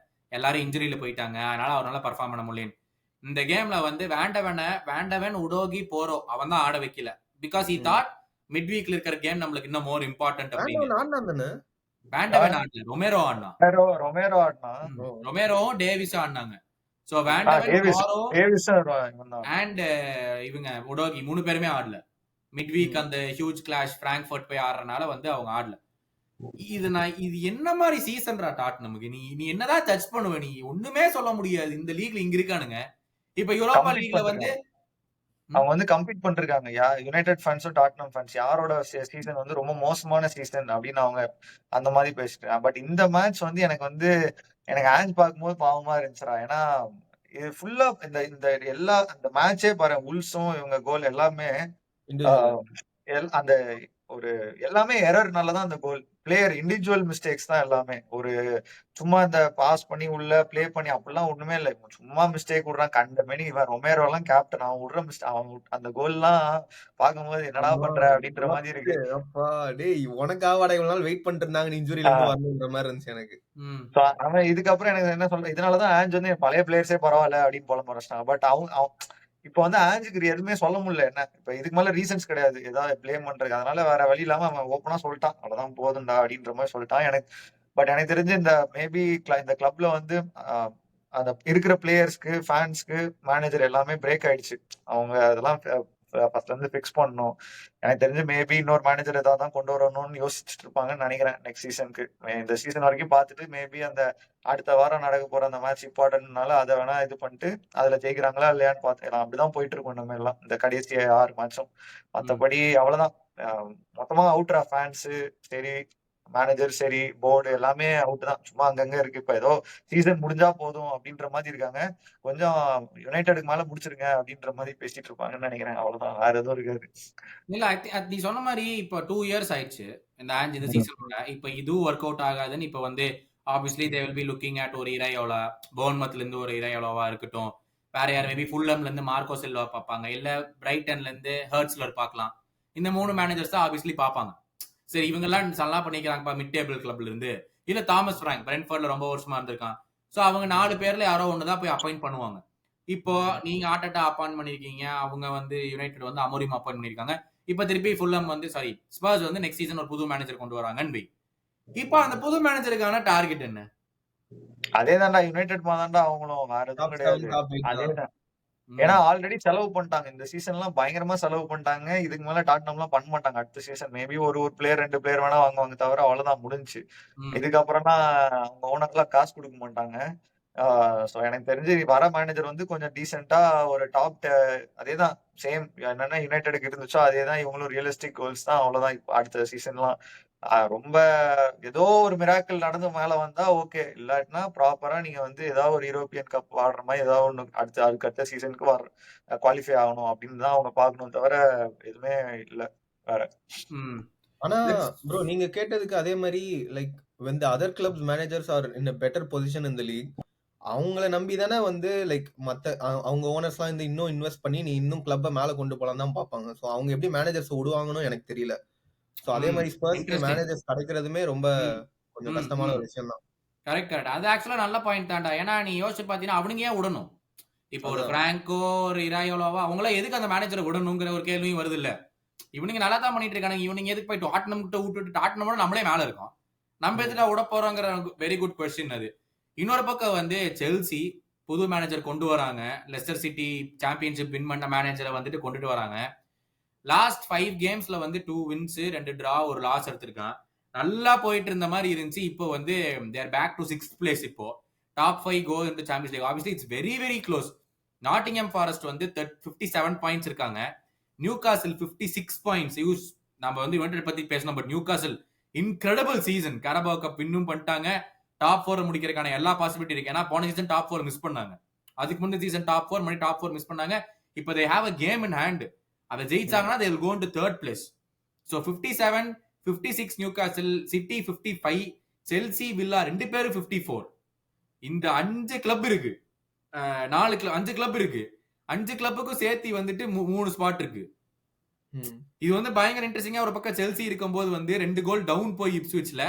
எல்லாரும் இன்ஜுரியில போயிட்டாங்க, அதனால அவரால பர்ஃபார்ம் பண்ண முடியல. இந்த கேம்ல வந்து வேண்டவன் உடோகி போறோ அவன் தான் ஆட வைக்கல. பிகாஸ் he thought மிட் வீக்ல இருக்கிற கேம் நம்மளுக்கு இன்னும் மோர் இம்பார்ட்டன்ட் அப்படின்னு. வேண்டவன் ஆடல, ரொமேரோ ஆடினா. ரொமேரோவும் டேவிஸும் ஆடினாங்க. சோ வேண்டவன் அண்ட் இவங்க உடோகி 3 பேருமே ஆடல. மிட் வீக் அந்த ஹியூஜ் கிளாஷ் பிராங்க்ஃபர்ட் போய் ஆடுறதுனால வந்து அவங்க ஆடல. இது என்ன மாதிரி சீசன்ரா நமக்கு? நீ நீ என்னதான் ஜட்ஜ் பண்ணுவ? நீ ஒண்ணுமே சொல்ல முடியாது. இந்த லீக்ல இங்க இருக்கானுங்க. இப்ப யூரோப்பா கம்ப்ளீட் லீக்ல வந்து பண்ணிருக்காங்க. அவங்க வந்து கம்ப்ளீட் பண்ணிருக்காங்க. யுனைடெட் ஃபேன்ஸும் டாட்னம் ஃபேன்ஸ் யாரோட சீசன் வந்து ரொம்ப மோசமான சீசன் அப்படின்னு அவங்க அந்த மாதிரி பேசிட்டு. பட் இந்த மேட்ச் வந்து எனக்கு ஆஞ்ச் பார்க்கும்போது பாவமா இருந்துச்சுடா. ஏன்னா இது ஃபுல்லா இந்த இந்த எல்லா அந்த மேட்சே பாரு, உல்ஸும் இவங்க கோல் எல்லாமே இண்டிவிஜுவல். ஆஹ் அந்த ஒரு எல்லாமே எரர்னாலதான் அந்த கோல். பிளேயர் இண்டிவிஜுவல் மிஸ்டேக்ஸ் தான் எல்லாமே. ஒரு சும்மா இந்த பாஸ் பண்ணி உள்ள ப்ளே பண்ணி அப்படிலாம் ஒண்ணுமே இல்லை. சும்மா மிஸ்டேக் விடுறான் கண்டமேனி. இவன் ரொமேரோ எல்லாம் கேப்டன், அவன் விடுற மிஸ்டேக், அந்த கோல் எல்லாம் பார்க்கும்போது என்னடா ஆமா. பண்ற அப்படின்ற மாதிரி இருக்கு. அப்பா டேய் உனக்காகவாடா இவ்வளவு நாள் வெயிட் பண்ணிட்டு இருந்தாங்க, நீ இன்ஜுரியில இருந்து வரணுன்ற மாதிரி இருந்துச்சு எனக்கு. So, அவன் இதுக்கப்புறம் எனக்கு என்ன சொல்றேன், இதனாலதான் ஆஞ்ச் வந்து பழைய பிளேயர்ஸே பரவாயில்ல அப்படின்னு போல ஆரம்பிச்சிட்டாங்க. பட் இப்ப வந்து ஆஞ்சுக்கு எதுவுமே சொல்ல முடியல. என்ன இப்ப இதுக்கு மேல ரீசன்ஸ் கிடையாது ஏதாவது பிளேம் பண்றதுக்கு. அதனால வேற வழி இல்லாம அவன் ஓப்பனா சொல்லிட்டான், அவ்வளவுதான் போதும்டா அப்படின்ற மாதிரி சொல்லிட்டான். எனக்கு தெரிஞ்சு இந்த மேபி இந்த கிளப்ல வந்து அந்த இருக்கிற பிளேயர்ஸ்க்கு, ஃபேன்ஸ்க்கு, மேனேஜர் எல்லாமே பிரேக் ஆயிடுச்சு. அவங்க அதெல்லாம் ஃபர்ஸ்ட்ல இருந்து ஃபிக்ஸ் பண்ணணும். எனக்கு தெரிஞ்சு மேபி இன்னொரு மேனேஜர் ஏதாவது தான் கொண்டு வரணும்னு யோசிச்சுட்டு இருப்பாங்கன்னு நினைக்கிறேன் நெக்ஸ்ட் சீசனுக்கு. இந்த சீசன் வரைக்கும் பார்த்துட்டு மேபி அந்த அடுத்த வாரம் நடக்க போற அந்த மேட்ச் இம்பார்ட்டன்ட்னால அதை வேணா இது பண்ணிட்டு அதுல ஜெயிக்கிறாங்களா இல்லையான்னு பார்த்துக்கலாம். அப்படிதான் போயிட்டு இருக்கோம் நம்ம எல்லாம் இந்த கடைசி 6 மேட்சும். மற்றபடி அவ்வளவுதான். மொத்தமா அவுட்ரா ஃபேன்ஸ் சரி, மேனேஜர் சரி, போர்டு எல்லாமே அவுட் தான். சும்மா அங்கங்க இருக்கு. இப்ப ஏதோ சீசன் முடிஞ்சா போதும் அப்படின்ற மாதிரி இருக்காங்க. கொஞ்சம் யுனைடெடுக்கு மேல முடிச்சிருங்க அப்படின்ற மாதிரி பேசிட்டு இருப்பாங்கன்னு நினைக்கிறேன். அவ்வளவுதான், வேற எதுவும் இருக்காது. இல்ல நீ சொன்ன மாதிரி இப்ப 2 இயர்ஸ் ஆயிடுச்சு இந்த ஆஞ்ச் இந்த சீசன்ல. இப்ப இதுவும் ஒர்க் அவுட் ஆகாதுன்னு இப்ப வந்து obviously they will be looking at ஒரு இரையோலா, போர்ன்மத்ல இருந்து ஒரு இரையோலாவா இருக்கட்டும், வேற யார் மேபி ஃபுல்லம்ல இருந்து மார்க்கோ சில்வா பார்ப்பாங்க, இல்ல பிரைட்டன்ல இருந்து ஹர்ட்ஸ்லர் பார்க்கலாம். இந்த 3 மேனேஜர்ஸ் தான் ஆப்வியஸ்லி பார்ப்பாங்க. சரி இவங்க எல்லாம் நல்லா பண்ணிக்கிறாங்கப்பா மிட் டேபிள் கிளப்ல இருந்து, இல்ல தாமஸ் பிராங்க் பிரென்ட்ஃபோர்ட்ல ரொம்ப வருஷமா இருந்திருக்கான். சோ அவங்க 4 பேர்ல யாரோ ஒண்ணுதான் போய் அப்பாயிண்ட் பண்ணுவாங்க. இப்போ நீங்க ஆர்டெட்டா அப்பாயிண்ட் பண்ணிருக்கீங்க, அவங்க வந்து யுனைடெட் வந்து அமோரிம் அப்பாயிண்ட் பண்ணிருக்காங்க. இப்ப திருப்பி ஃபுல்லம் வந்து ஸ்பர்ஸ் வந்து நெக்ஸ்ட் சீசன் ஒரு புது மேனேஜர் கொண்டு வராங்கன்னு வை. இப்ப அந்த புது மேனேஜருக்கான டார்கெட் என்ன? அதேதான்டா, யுனைடெட் மாதான்டா அவங்களும், வேற எதுவும் டாப் கிடையாது. 7 டாப் 8 தான். அதேதான். ஏன்னா ஆல்ரெடி செலவு பண்ணிட்டாங்க இந்த சீசன் எல்லாம், பயங்கரமா செலவு பண்ணிட்டாங்க. இதுக்கு மேல டாட்னம் எல்லாம் பண்ண மாட்டாங்க அடுத்த சீசன். மேபி ஒரு பிளேயர் 2 பிளேயர் வேணா வாங்குவாங்க தவிர அவ்வளவுதான், முடிஞ்சு. இதுக்கப்புறம்னா அவங்க ஓனர்லாம் காசு கொடுக்க மாட்டாங்க. சோ எனக்கு தெரிஞ்சு வர மேனேஜர் வந்து கொஞ்சம் டீசெண்டா ஒரு டாப், அதேதான் சேம் என்னன்னா யுனைடெடுக்கு இருந்துச்சோ அதேதான் இவங்களும், ரியலிஸ்டிக் கோல்ஸ் தான், அவ்வளவுதான். இப்ப அடுத்த சீசன்லாம் ரொம்ப ஏதோ ஒரு மிராக்கிள் நடந்து மேல வந்தா ஓகே, இல்லாட்டினா ப்ராப்பரா நீங்க வந்து ஏதாவது ஒரு யூரோப்பியன் கப் ஆடுற மாதிரி ஏதாவது ஒண்ணு அதுக்கு சீசனுக்கு குவாலிஃபை ஆகணும் அப்படின்னு தான் அவங்க பார்க்கணும் தவிர எதுவுமே இல்ல வேற. ஆனா ப்ரோ நீங்க கேட்டதுக்கு அதே மாதிரி like when the other clubs managers are in a better position in the league, அவங்கள நம்பி தானே வந்து லைக் அவங்க ஓனர்ஸ் எல்லாம் இந்த இன்னும் இன்வெஸ்ட் பண்ணி நீ இன்னும் கிளப்பை மேல கொண்டு போலாம் தான் பார்ப்பாங்க. சோ அவங்க எப்படி மேனேஜர்ஸ் விடுவாங்கன்னு எனக்கு தெரியல. சோ அதே மாதிரி ஸ்பர்ஸ்க்கு மேனேஜர்ஸ் கிடைக்கிறதுமே ரொம்ப கொஞ்சம் கஷ்டமான ஒரு விஷயம் தான். கரெக்ட். அது ஆக்சுவலா நல்ல பாயிண்ட் தான்டா. ஏன்னா நீ யோசிச்சு பாத்தீங்கன்னா அவனுங்க ஏன் விடணும்? இப்போ ஒரு பிராங்கோ, ஒரு இராயோலாவா அவங்கள எதுக்கு அந்த மேனேஜரை விடணுங்கிற ஒரு கேள்வியும் வருது இல்ல. இவனுங்க நல்லா தான் பண்ணிட்டு இருக்காங்க. இவனுங்க எதுக்கு போய் டாட்னம் கிட்ட விட்டுட்டு, டாட்னமோட நம்மளே மேல இருக்கோம், நம்ம எதுல விட போறோங்கிற வெரி குட் கொஸ்டின் அது. இன்னொரு பக்கம் வந்து செல்சி புது மேனேஜர் கொண்டு வராங்க. லெஸ்டர் சிட்டி சாம்பியன்ஷிப் வின் பண்ண மேனேஜரை வந்துட்டு கொண்டுட்டு வராங்க. லாஸ்ட் 5 கேம்ஸ்ல வந்து 2 வின்ஸ் 2 டிரா 1 லாஸ் எடுத்திருக்கான். நல்லா போயிட்டு இருந்த மாதிரி இருந்துச்சு. இப்போ வந்து they're back to 6th place. இப்போ top 5 go into Champions League. Obviously it's very very close. Nottingham Forest வந்து 57 பாயிண்ட்ஸ் இருக்காங்க. Newcastle 56 points. நம்ம வந்து யுனைடெட் பத்தி பேசணும், but Newcastle incredible season. Carabao Cup இன்னும் பண்ணிட்டாங்க. டாப் 4 முடிக்கிறதுக்கான எல்லா பாசிபிலிட்டி இருக்கு. ஏன்னா போன சீசன் டாப் 4 மிஸ் பண்ணாங்க. அதுக்கு முன்ன சீசன் டாப் 4 மணி டாப் 4 மிஸ் பண்ணாங்க. இப்போ they have a game in hand. அதை ஜெயிச்சாங்கன்னா they will go into 3rd place. So 57, 56 Newcastle, city 55, Chelsea, villa 2 பேரும் 54. இந்த 5 கிளப் இருக்கு, 5 கிளப் இருக்கு. 5 கிளப்புக்கும் சேர்த்து வந்துட்டு 3 ஸ்பாட் இருக்கு. இது வந்து பயங்கர இன்ட்ரெஸ்டிங்கா. ஒரு பக்கம் செல்சி இருக்கும்போது வந்து 2 கோல் டவுன் போய் இப்ஸ்விச்ல,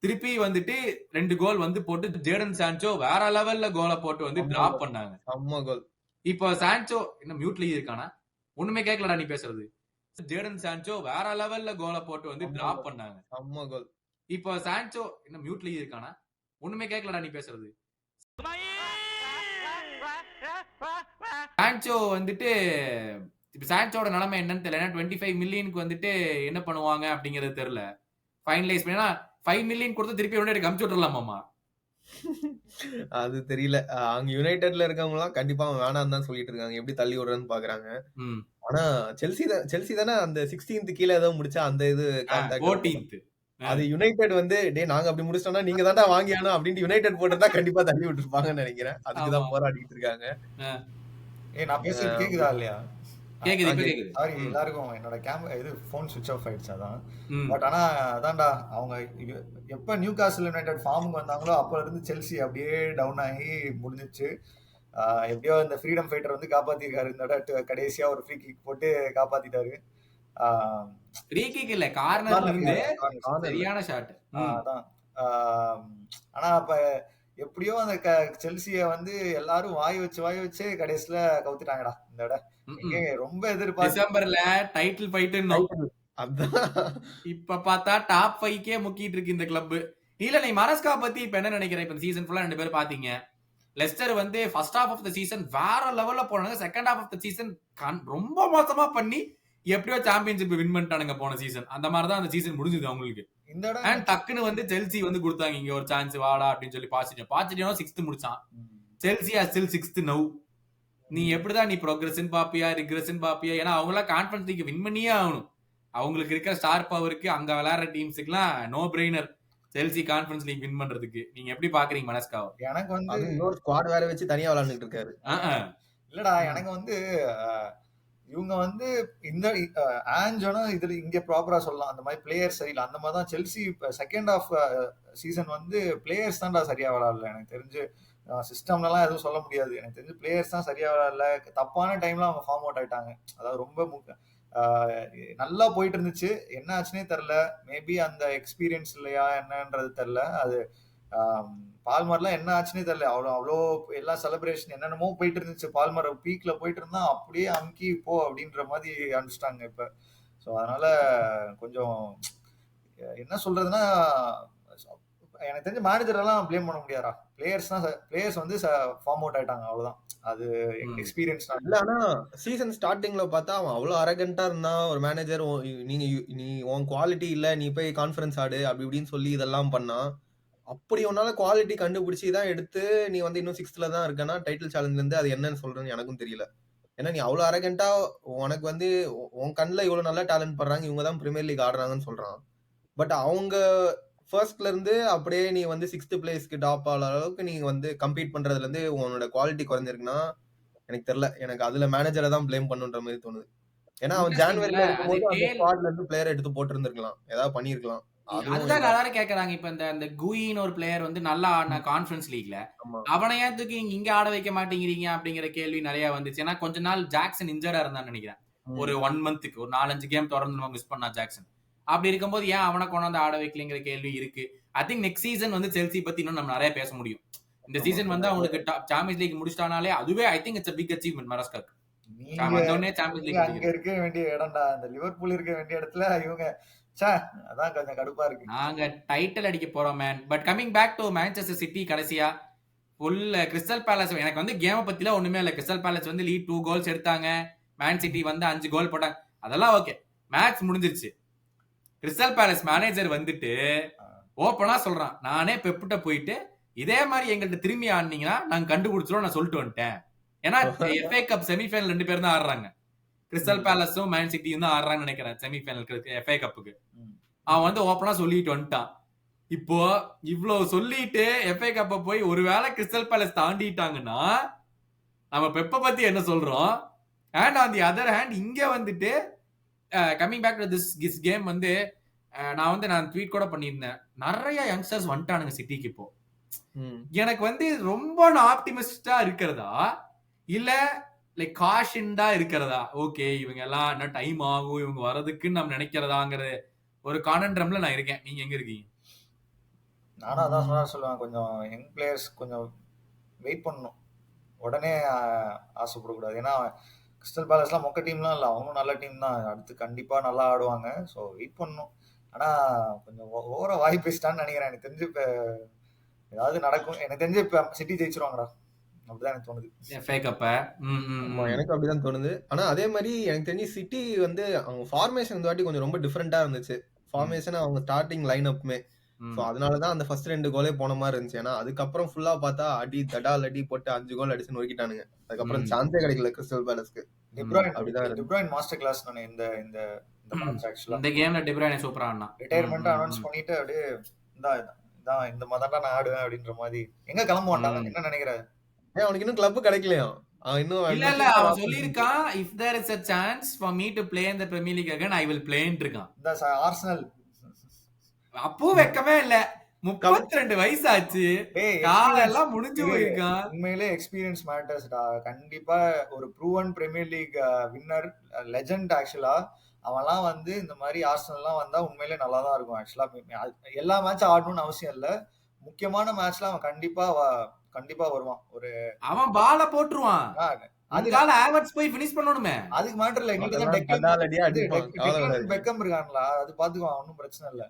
திருப்பி வந்துட்டு 2 கோல் வந்து போட்டு ஜேடன் சான்சோ வேற லெவல்ல கோலை போட்டு வந்து டிராப் பண்ணாங்க. இப்போ சான்சோ என்ன மியூட்ல இருக்கானா? ஒண்ணுமே கேட்கலடா நீ பேசுறது. ஜேடன் சான்சோ வேற லெவல்ல கோலை போட்டு வந்து டிராப் பண்ணாங்க. இப்போ சான்சோ என்ன மியூட்ல இருக்கானா? ஒண்ணுமே கேட்கலடா நீ பேசுறது. சான்சோ வந்துட்டு இப்ப சான்சோட நிலைமை என்னன்னு தெரியல. 25 மில்லியனுக்கு வந்துட்டு என்ன பண்ணுவாங்க அப்படிங்கறது தெரியல. ஃபைனலைஸ் பண்ணா 5 மில்லியன் கொடுத்து திருப்பி யுனைடெட் அமுச்சு விட்டுறலாமாமா? அது தெரியல. அங்க யுனைடெட்ல இருக்கவங்க எல்லாம் கண்டிப்பா அவன் வேணாம்னு தான் சொல்லிட்டு இருக்காங்க. எப்படி தள்ளி விடுறதுன்னு பாக்குறாங்க. ம். ஆனா செல்சி தானே அந்த 16th கீழ ஏதோ முடிச்சா அந்த இது கான்ட்ராக்ட் 14th. அது யுனைடெட் வந்து டேய் நாங்க அப்படி முடிச்சிட்டோம்னா நீங்க தான்டா வாங்கி ஆகணும் அப்படின்ட்டு யுனைடெட் போட்டிருந்தா கண்டிப்பா தள்ளி விட்டுருப்பாங்கன்னு நினைக்கிறேன். அதுக்கு ஆமா. தான் போராடிட்டு இருக்காங்க. நான் பேசுறது கேக்குதா இல்லையா? கேக்குது, இப்ப கேக்குது. கேக்குது. சாரி எல்லாருக்கும் என்னோட இது ஃபோன் சுவிட்ச் ஆஃப் ஆயிடுச்சு அதான். ம். பட் ஆனா அதான்டா அவங்க எப்ப நியூ காசில் யுனைடெட் ஃபார்முக்கு வந்தாங்களோ அப்ப இருந்து செல்சி அப்படியே டவுன் ஆகி முடிஞ்சிச்சு. எப்படியோ இந்த ஃப்ரீடம் ஃபைட்டர் வந்து காப்பாத்திருக்காரு. இந்த தடவை கடைசியா ஒரு ஃப்ரீ கிக் போட்டு காப்பாத்திட்டாரு. ஃப்ரீ கிக் இல்ல, கார்னர்ல இருந்து corner. சரியான ஷாட். அதான். ஆனா அப்ப எப்படியோ அந்த செல்சிய வந்து எல்லாரும் வாய் வச்சு கடைசியில கவுத்துட்டாங்கடா இந்த தடவை. ரொம்ப எதிர்பார்த்து டிசம்பர்ல டைட்டில் ஃபைட்னோம். அதான். இப்ப பார்த்தா டாப் 5க்கே முக்கிட்டு இருக்கு இந்த கிளப். இல்ல நீ மரஸ்கா பத்தி இப்ப என்ன நினைக்கிறேன்? இப்ப சீசன் ஃபுல்லா 2 பேரும் பாத்தீங்க. லெஸ்டர் வந்து first half of the season வேற லெவல்ல போனாங்க. Second half of the season ரொம்ப மோசமா பண்ணி எப்படியோ சாம்பியன்ஷிப் வின் பண்ணிட்டானுங்க போன சீசன். அந்த மாதிரி தான் அந்த சீசன் முடிஞ்சது அவங்களுக்கு. இந்த தடவை அண்ட் டக்குன்னு வந்து செல்சி வந்து கொடுத்தாங்க இங்க ஒரு சான்ஸ் வாடா அப்படின்னு சொல்லி பாசிட்டிவ் 6th முடிச்சான். Chelsea are still 6th now. நீ எப்படிதான் நீ ப்ரோக்ரஷன் பாப்பியா ரிக்ரெஷன் பாப்பியா? ஏன்னா அவங்களாம் கான்ஃபரன்ஸ் லீக் வின் பண்ணியே ஆகணும். அவங்களுக்கு இருக்க ஸ்டார் பவருக்கு அங்க விளையாடுற டீம்ஸுக்குலாம் no brainer Chelsea conference league win பண்றதுக்கு. நீங்க எப்படி பாக்குறீங்க மனஸ்காவ? எனக்கு வந்து இன்னொரு ஸ்குவாட் வேற வச்சு தனியா விளையாண்டுட்டு இருக்காரு. இல்லடா எனக்கு வந்து இவங்க வந்து இந்த ஆஞ்சோனா இதுல இங்க ப்ராப்பரா சொல்லலாம். அந்த மாதிரி பிளேயர் சரியில்லை. அந்த மாதிரி தான் செல்சி செகண்ட் ஆஃப் சீசன் வந்து பிளேயர்ஸ் தான்டா சரியா விளையாடல. எனக்கு தெரிஞ்சு சிஸ்டம்லாம் எதுவும் சொல்ல முடியாது. எனக்கு தெரிஞ்சு பிளேயர்ஸ் தான் சரியா விளையாடல. தப்பான டைம்ல அவங்க ஃபார்ம் அவுட் ஆயிட்டாங்க. அதாவது ரொம்ப நல்லா போயிட்டு இருந்துச்சு. என்ன ஆச்சுன்னே தெரியல. மேபி அந்த எக்ஸ்பீரியன்ஸ் இல்லையா என்னன்றது தெரியல. அது பால்மர்லாம் என்ன ஆச்சுன்னே தெரியல. அவ்வளோ எல்லா செலிப்ரேஷன் என்னென்னமோ போயிட்டு இருந்துச்சு. பால்மர் பீக்ல போயிட்டு இருந்தா அப்படியே அமுக்கி போ அப்படின்ற மாதிரி அனுப்பிச்சிட்டாங்க இப்ப. ஸோ அதனால கொஞ்சம் என்ன சொல்றதுன்னா எனக்கு தெரிஞ்ச மேனேஜர் எல்லாம் பிளேம் பண்ண முடியாதா. பிளேயர்ஸ் வந்து ஃபார்ம் அவுட் ஆயிட்டாங்க அவ்வளவுதான். அது எக்ஸ்பீரியன்ஸ் இல்ல. ஆனா சீசன் ஸ்டார்டிங்ல பார்த்தா அவன் அவ்வளவு அரகண்டா இருந்தான். ஒரு மேனேஜர் நீ உன் குவாலிட்டி இல்ல நீ போய் கான்ஃபரன்ஸ் ஆடு அப்படி இப்படின்னு சொல்லி இதெல்லாம் பண்ணா. அப்படி உன்னால குவாலிட்டி கண்டுபிடிச்சி தான் எடுத்து நீ வந்து இன்னும் 6th தான் இருக்கனா டைட்டில் சேலஞ்ச்ல இருந்து அது என்னன்னு சொல்றேன்னு எனக்கும் தெரியல. ஏன்னா நீ அவ்வளவு அரகண்டா உனக்கு வந்து உன் கண்ணில் இவ்வளவு நல்ல டேலண்ட் பண்றாங்க இவங்க தான் பிரீமியர் லீக் ஆடுறாங்கன்னு சொல்றான். பட் அவங்க ஃபர்ஸ்ட்ல இருந்து அப்படியே நீ வந்து 6th பிளேஸ்க்கு டாப் ஆகிற அளவுக்கு நீ வந்து கம்பீட் பண்றதுல இருந்து உன்னோட குவாலிட்டி குறைஞ்சிருக்குன்னா எனக்கு தெரியல. எனக்கு அதுல மேனேஜரை தான் பிளேம் பண்ணுன்ற மாதிரி தோணுது. ஏன்னா அவன் ஜான்வரில இருக்கும்போது அந்த ஸ்குவாட்ல இருந்து பிளேயர் எடுத்து போட்டிருந்திருக்கலாம், ஏதாவது பண்ணிருக்கலாம். அதுதான் எல்லாரும் கேக்குறாங்க. இப்ப இந்த குயின்னு ஒரு பிளேயர் வந்து நல்லா ஆடின கான்ஃபரன்ஸ் லீக்ல அவனை ஏன் தூக்கி இங்க ஆட வைக்க மாட்டேங்கிறீங்க அப்படிங்கிற கேள்வி நிறைய வந்துச்சு. ஏன்னா கொஞ்ச நாள் ஜாக்சன் இன்ஜர்டா இருந்தான்னு நினைக்கிறேன். ஒரு 1 மந்த்துக்கு ஒரு 4-5 கேம் தொடர்ந்து மிஸ் பண்ணா ஜாக்சன். அப்படி இருக்கும்போது ஏன் அவனை கொண்டாந்து ஆட வைக்கலங்கிற கேள்வி இருக்கு. ஐ திங்க் நெக்ஸ்ட் சீசன் வந்து செல்சி பத்தி இன்னும் நம்ம நிறைய பேச முடியும். இந்த சீசன் வந்து அவங்களுக்கு சாம்பியன்ஸ் லீக் முடிச்சிட்டானாலே அதுவே I think it's a big achievement மரஸ்காக்கு. வந்தோடனே சாம்பியன்ஸ் லீக் அங்க இருக்க வேண்டிய இடம்டா. இந்த லிவர்பூல் இருக்க வேண்டிய இடத்துல இவங்க அதான் கொஞ்சம் கடுப்பா இருக்கு. நாங்க டைட்டில் அடிக்க போறோம் man. But coming back to Manchester City கடைசியா ஃபுல் கிறிஸ்டல் பேலஸ். எனக்கு வந்து கேமை பத்திலாம் ஒண்ணுமே இல்லை. கிறிஸ்டல் பேலஸ் வந்து லீட் 2 கோல்ஸ் எடுத்தாங்க. மேன் சிட்டி வந்து 5 கோல் போட்டாங்க. அதெல்லாம் ஓகே, மேட்ச் முடிஞ்சிருச்சு. கிறிஸ்டல் பேலஸ் மேனேஜர் வந்துட்டு ஓப்பனா சொல்றான், நானே பெப்புட்ட போயிட்டு இதே மாதிரி எங்கள்கிட்ட திரும்பி ஆடினீங்கன்னா நாங்க கண்டுபிடிச்சிரும் நான் சொல்லிட்டு வந்துட்டேன். ஏன்னா FA கப் செமிஃபைனல் 2 பேரும் தான் ஆடுறாங்க. கிறிஸ்டல் பேலஸும் மேன் சிட்டியும் தான் ஆடுறாங்கன்னு நினைக்கிறேன் செமிஃபைனலுக்கு FA கப்புக்கு. அவன் வந்து ஓப்பனா சொல்லிட்டு வந்துட்டான். இப்போ இவ்வளவு சொல்லிட்டு FA கப்பை போய் ஒருவேளை கிறிஸ்டல் பேலஸ் தாண்டிட்டாங்கன்னா நம்ம பெப்ப பத்தி என்ன சொல்றோம்? And on the other hand இங்க வந்துட்டு coming back to this game வந்து நான் ட்வீட் கூட பண்ணியிருந்தேன். நிறைய யங்ஸ்டர்ஸ் வந்துட்டானுங்க சிட்டிக்கு இப்போ. எனக்கு வந்து ரொம்ப ஆப்டிமிஸ்டா இருக்கிறதா இல்ல லைக் காஷன்டா இருக்கிறதா? ஓகே இவங்க எல்லாம் என்ன டைம் ஆகும் இவங்க வரதுக்குன்னு நம்ம நினைக்கிறதாங்கிற ஒரு கான்ட்ரம்ல நான் இருக்கேன். நீங்க எங்க இருக்கீங்க? நானும் அதான் சொல்லுவேன். கொஞ்சம் யங் பிளேயர்ஸ் கொஞ்சம் வெயிட் பண்ணணும். உடனே ஆசைப்படக்கூடாது. ஏன்னா கிறிஸ்டல் பேலஸ்லாம் மொக்க டீம்லாம் இல்லை, அவங்களும் நல்ல டீம் தான். அடுத்து கண்டிப்பா நல்லா ஆடுவாங்க. ஸோ வெயிட் பண்ணணும். ஆனா கொஞ்சம் ஓவரா வாய் பேசிட்டான்னு நினைக்கிறேன். எனக்கு தெரிஞ்சு இப்ப ஏதாவது நடக்கும். எனக்கு தெரிஞ்சு இப்ப சிட்டி ஜெயிச்சிருவாங்கடா. அப்படிதான் எனக்கு தோணுது. எனக்கு அப்படிதான் தோணுது. ஆனா அதே மாதிரி எனக்கு தெரிஞ்சு சிட்டி வந்து அவங்க ஃபார்மேஷன் இந்த வாட்டி கொஞ்சம் ரொம்ப டிஃப்ரெண்டா இருந்துச்சு. ஃபார்மேஷன் அவங்க ஸ்டார்டிங் லைன் அப்மே. சோ அதனாலதான் அந்த ஃபர்ஸ்ட் 2 கோலே போன மாதிரி இருந்துச்சு. ஏன்னா அதுக்கப்புறம் ஃபுல்லா பார்த்தா தடால் அடி போட்டு 5 கோல் அடிச்சு நொறுக்கிட்டானுங்க. அதுக்கப்புறம் சான்ஸே கிடைக்கல கிறிஸ்டல் பேலஸ்க்கு. டிப்ராயின் மாஸ்டர் கிளாஸ் நானே இந்த இந்த மேட்ச் ஆக்சுவலா. இந்த கேம்ல டிப்ராயினே சூப்பரா ஆடுனா. ரிட்டையர்மென்ட் அனௌன்ஸ் பண்ணிட்டு அப்படியே இதான் இந்த மாதிரி தான் நான் ஆடுவேன் அப்படின்ற மாதிரி. எங்க கிளம்புவான்டா என்ன நினைக்கிற? அவனுக்கு இன்னும் கிளப் கிடைக்கலையா? இல்ல அவன் சொல்லிருக்கான் if there is a chance for me to play in the Premier League again I will play இருக்கான். இந்த ஆர்சனல் அப்போ வெக்கமே இல்ல. 32 வயசு ஆச்சு. காலெல்லாம் முடிஞ்சு போயிருக்கான். உண்மையிலே எக்ஸ்பீரியன்ஸ் மேட்டர்ஸ்டா. கண்டிப்பா ஒரு proven Premier League winner legend ஆக்சுவலா. அவன்லாம் வந்து இந்த மாதிரி ஆர்சனல்லாம் வந்தா உண்மையிலே நல்லா தான் இருக்கும் ஆக்சுவலா. எல்லா மேட்சும் ஆடணும்னு அவசியம் இல்ல. முக்கியமான மேட்ச்ல அவன் கண்டிப்பா வருவான். அவன் பால போட்டுருவான். அதுக்கால ஹேவர்ட்ஸ் போய் ஃபினிஷ் பண்ணணுமே. அதுக்கு மேட்டர் இல்ல. எங்களுக்கு பெக்கம் இருக்கான்ல, அது பாத்துக்குவான். ஒன்னும் பிரச்சனை இல்ல.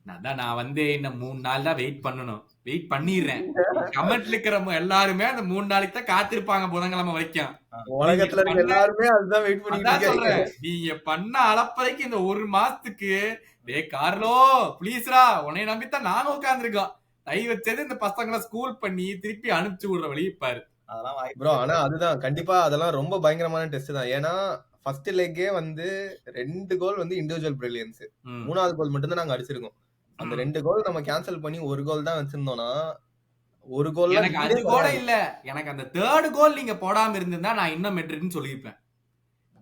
நான் வந்து இன்னும் 3 நாள் தான் வெயிட் பண்ணணும். வெயிட் பண்ணிடுறேன். கமெண்ட்ல இருக்கிற எல்லாருமே அந்த 3 நாளைக்கு தான் காத்திருப்பாங்க புதன்கிழமை வரைக்கும். உலகத்துல இருக்க எல்லாருமே அதுதான் வெயிட் பண்ணிட்டு சொல்றேன். நீங்க பண்ண அளப்பறைக்கு இந்த 1 மாசத்துக்கு டேய் கார்லோ ப்ளீஸ்ரா உன்னை நம்பித்தான் நானும் உட்கார்ந்துருக்கோம். தயவு வச்சது இந்த பசங்களை ஸ்கூல் பண்ணி திருப்பி அனுப்பிச்சு விடுற வழி பாரு. ப்ரோ ஆனா அதுதான் கண்டிப்பா அதெல்லாம் ரொம்ப பயங்கரமான டெஸ்ட் தான். ஏன்னா ஃபர்ஸ்ட் லெக்கே வந்து 2 கோல் வந்து இண்டிவிஜுவல் பிரில்லியன்ஸ். 3வது கோல் மட்டும் தான் நாங்க அடிச்சிருக்கோம். அந்த 2 கோல் நம்ம கேன்சல் பண்ணி 1 கோல் தான் வச்சிருந்தோம்னா 1 கோல் எனக்கு அது கூட இல்ல. எனக்கு அந்த 3rd கோல் நீங்க போடாம இருந்திருந்தா நான் இன்னும் மெட்ரிட்னு சொல்லிருப்பேன்.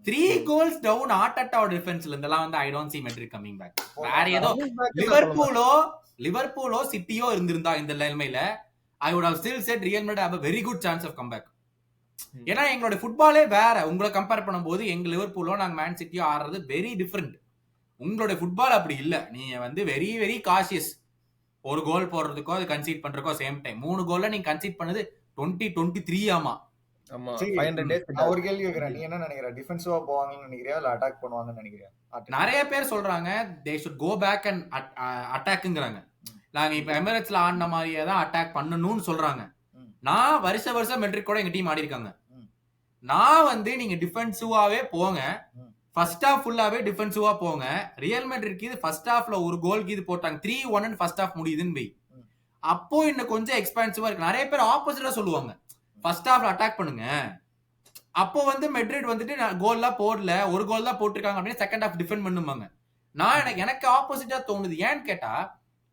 3 goals down ஆர்டெட்டாவோட டிஃபென்ஸ்ல இருந்தெல்லாம் வந்து I don't see Madrid coming back. வேற ஏதோ லிவர்பூலோ சிட்டியோ இருந்திருந்தா இந்த நிலைமையில I would have still said Real Madrid have a very good chance of comeback. ஏன்னா எங்களோட ஃபுட்பாலே வேற. உங்களை கம்பேர் பண்ணும்போது எங்க லிவர்பூலோ நாங்க மேன் சிட்டியோ ஆடுறது வெரி டிஃபரெண்ட். உங்களோட ஃபுட்பால் அப்படி இல்ல. நீங்க வந்து வெரி வெரி காஷியஸ். ஒரு கோல் போடுறதுக்கோ அது கன்சீட் பண்றதுக்கோ சேம் டைம் 3 கோல்ல நீங்க கன்சீட் பண்ணது 2023 ஆமா. ஆமா 500 days. ஒரு கேள்வி கேக்குறேன். நீ என்ன நினைக்கிற? டிஃபென்சிவா போவாங்கன்னு நினைக்கிறியா இல்ல அட்டாக் பண்ணுவாங்கன்னு நினைக்கிறியா? நிறைய பேர் சொல்றாங்க they should go back and attackங்கறாங்க. நாங்க இப்ப எமிரேட்ஸ்ல ஆடின மாதிரியே தான் அட்டாக் பண்ணணும்னு சொல்றாங்க. நான் வருஷம் மெட்ரிக் கூட எங்க டீம் ஆடி இருக்காங்க. நான் வந்து நீங்க டிஃபென்சிவாவே போங்க. ஃபர்ஸ்ட் ஹாஃப் ஃபுல்லாவே டிஃபென்சிவா போங்க. ரியல் மெட்ரிட்க்கு இது ஃபர்ஸ்ட் ஹாஃப்ல ஒரு கோல்க்கு இது போட்டாங்க. 3-1 ஃபர்ஸ்ட் ஹாஃப் முடியுதுன்னு வை. அப்போ இன்னும் கொஞ்சம் எக்ஸ்பான்சிவா இருக்கு. நிறைய பேர் ஆப்போசிட்டா சொல்லுவாங்க. ஃபர்ஸ்ட் ஹாஃப்ல அட்டாக் பண்ணுங்க. அப்போ வந்து மெட்ரிட் வந்துட்டு கோல்லாம் போடல, ஒரு கோல் தான் போட்டிருக்காங்க அப்படின்னு செகண்ட் ஹாஃப் டிஃபெண்ட் பண்ணுவாங்க. எனக்கு ஆப்போசிட்டா தோணுது. ஏன்னு கேட்டா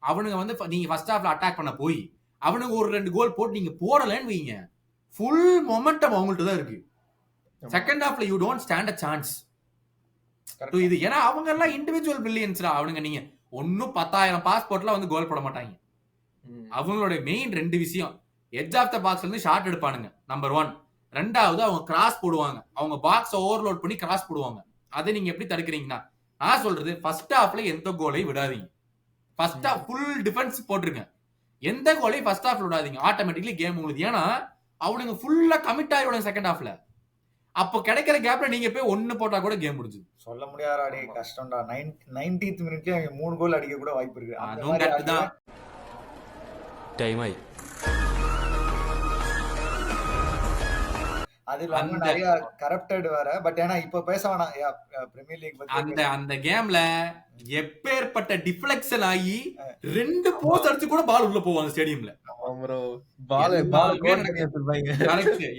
அவனுங்க வந்து நீங்க ஃபர்ஸ்ட் ஹாஃப்ல அட்டாக் பண்ண போய் அவனுக்கு ஒரு 2 கோல் போட்டு நீங்க போடலன்னு வைங்க, ஃபுல் மொமெண்டம் அவங்கள்ட்ட தான் இருக்கு. செகண்ட் ஹாஃப்ல you don't stand a chance. இது ஏன்னா அவங்க எல்லாம் இண்டிவிஜுவல் பிரில்லியன்ஸ்ரா. அவனுங்க நீங்க ஒன்னும் 10,000 பாஸ்போர்ட்ல வந்து கோல் போட மாட்டாங்க. அவங்களோட மெயின் 2 விஷயம், எட்ஜ் ஆஃப் த பாக்ஸ்ல இருந்து ஷாட் எடுப்பானுங்க நம்பர் 1. 2வது அவங்க கிராஸ் போடுவாங்க. அவங்க பாக்ஸ் ஓவர்லோட் பண்ணி கிராஸ் போடுவாங்க. அதை நீங்க எப்படி தடுக்கிறீங்கன்னா, நான் சொல்றது ஃபர்ஸ்ட் ஹாஃப்ல எந்த கோலையும் விடாதீங்க. ஃபர்ஸ்ட் ஹாஃப் ஃபுல் டிஃபென்ஸ் போட்டுருங்க. எந்த கோலையும் ஃபர்ஸ்ட் ஹாஃப்ல விடாதீங்க. ஆட்டோமேட்டிக்கலி கேம் உங்களுக்கு. ஏன்னா அவனுங்க ஃபுல்லா கமிட் ஆயிடுவாங்க செகண்ட் ஹாஃப்ல. அப்போ கிடைக்கிற கேப்ல நீங்க போய் 1 போட்டா கூட கேம் முடிஞ்சு. சொல்ல முடியாதாடே, கஷ்டம்டா. 90th மினிட்ல 3 கோல் அடிக்க கூட வாய்ப்பு இருக்கு. அதுவும் கரெக்ட் தான். டைம் ஆயி அதுல நிறைய கரப்டட் வேற. பட் ஏன்னா இப்ப பேச வேணாம் பிரீமியர் லீக் பத்தி. அந்த கேம்ல எப்பேற்பட்ட டிஃப்ளெக்ஷன் ஆகி 2 போஸ்ட் அடிச்சு கூட பால் உள்ள போவாங்க ஸ்டேடியம்ல.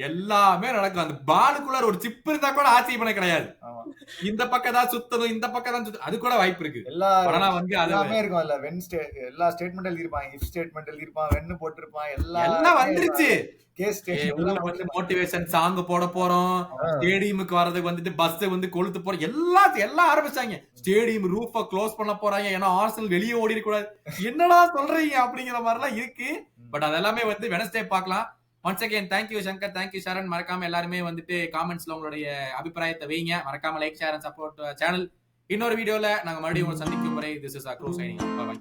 எல்லாமே நடக்கும். அந்த பாலுக்குள்ள ஒரு சிப் இருந்தா கூட ஆச்சரியப்பட கிடையாது. இந்த பக்கம் தான் சுத்தணும், இந்த பக்கம் தான் சுத்தணும், அது கூட வாய்ப்பு இருக்கு. எல்லாமே இருக்கும். அதுல வென் எல்லா ஸ்டேட்மெண்ட் எழுதிருப்பாங்க, இஃப் ஸ்டேட்மெண்ட் எழுதிருப்பான், வென்னு போட்டிருப்பான், எல்லாம் வந்துருச்சு. மோட்டிவேஷன் சாங் போட போறோம், ஸ்டேடியமுக்கு வரதுக்கு வந்துட்டு பஸ் வந்து கொளுத்து போறோம், எல்லாம் ஆரம்பிச்சாங்க. ஸ்டேடியம் ரூஃப க்ளோஸ் பண்ண போறாங்க. ஏன்னா ஆர்சனல் வெளியே ஓடி கூடாது. என்னடா சொல்றீங்க அப்படிங்கிற மாதிரி எல்லாம் இருக்கு. பட் அதெல்லாமே வந்து வெனஸ்டே பார்க்கலாம். Once again thank you Shankar, thank you Sharan. மறக்காம எல்லாருமே வந்துட்டு காமெண்ட்ஸ்ல உங்களுடைய அபிப்பிராயத்தை வைங்க. மறக்காம like, share and support channel. இன்னொரு வீடியோல நாங்க மறுபடியும் சந்திக்கும் வரை திஸ் இஸ் அக்ரூ சைனிங். Bye by.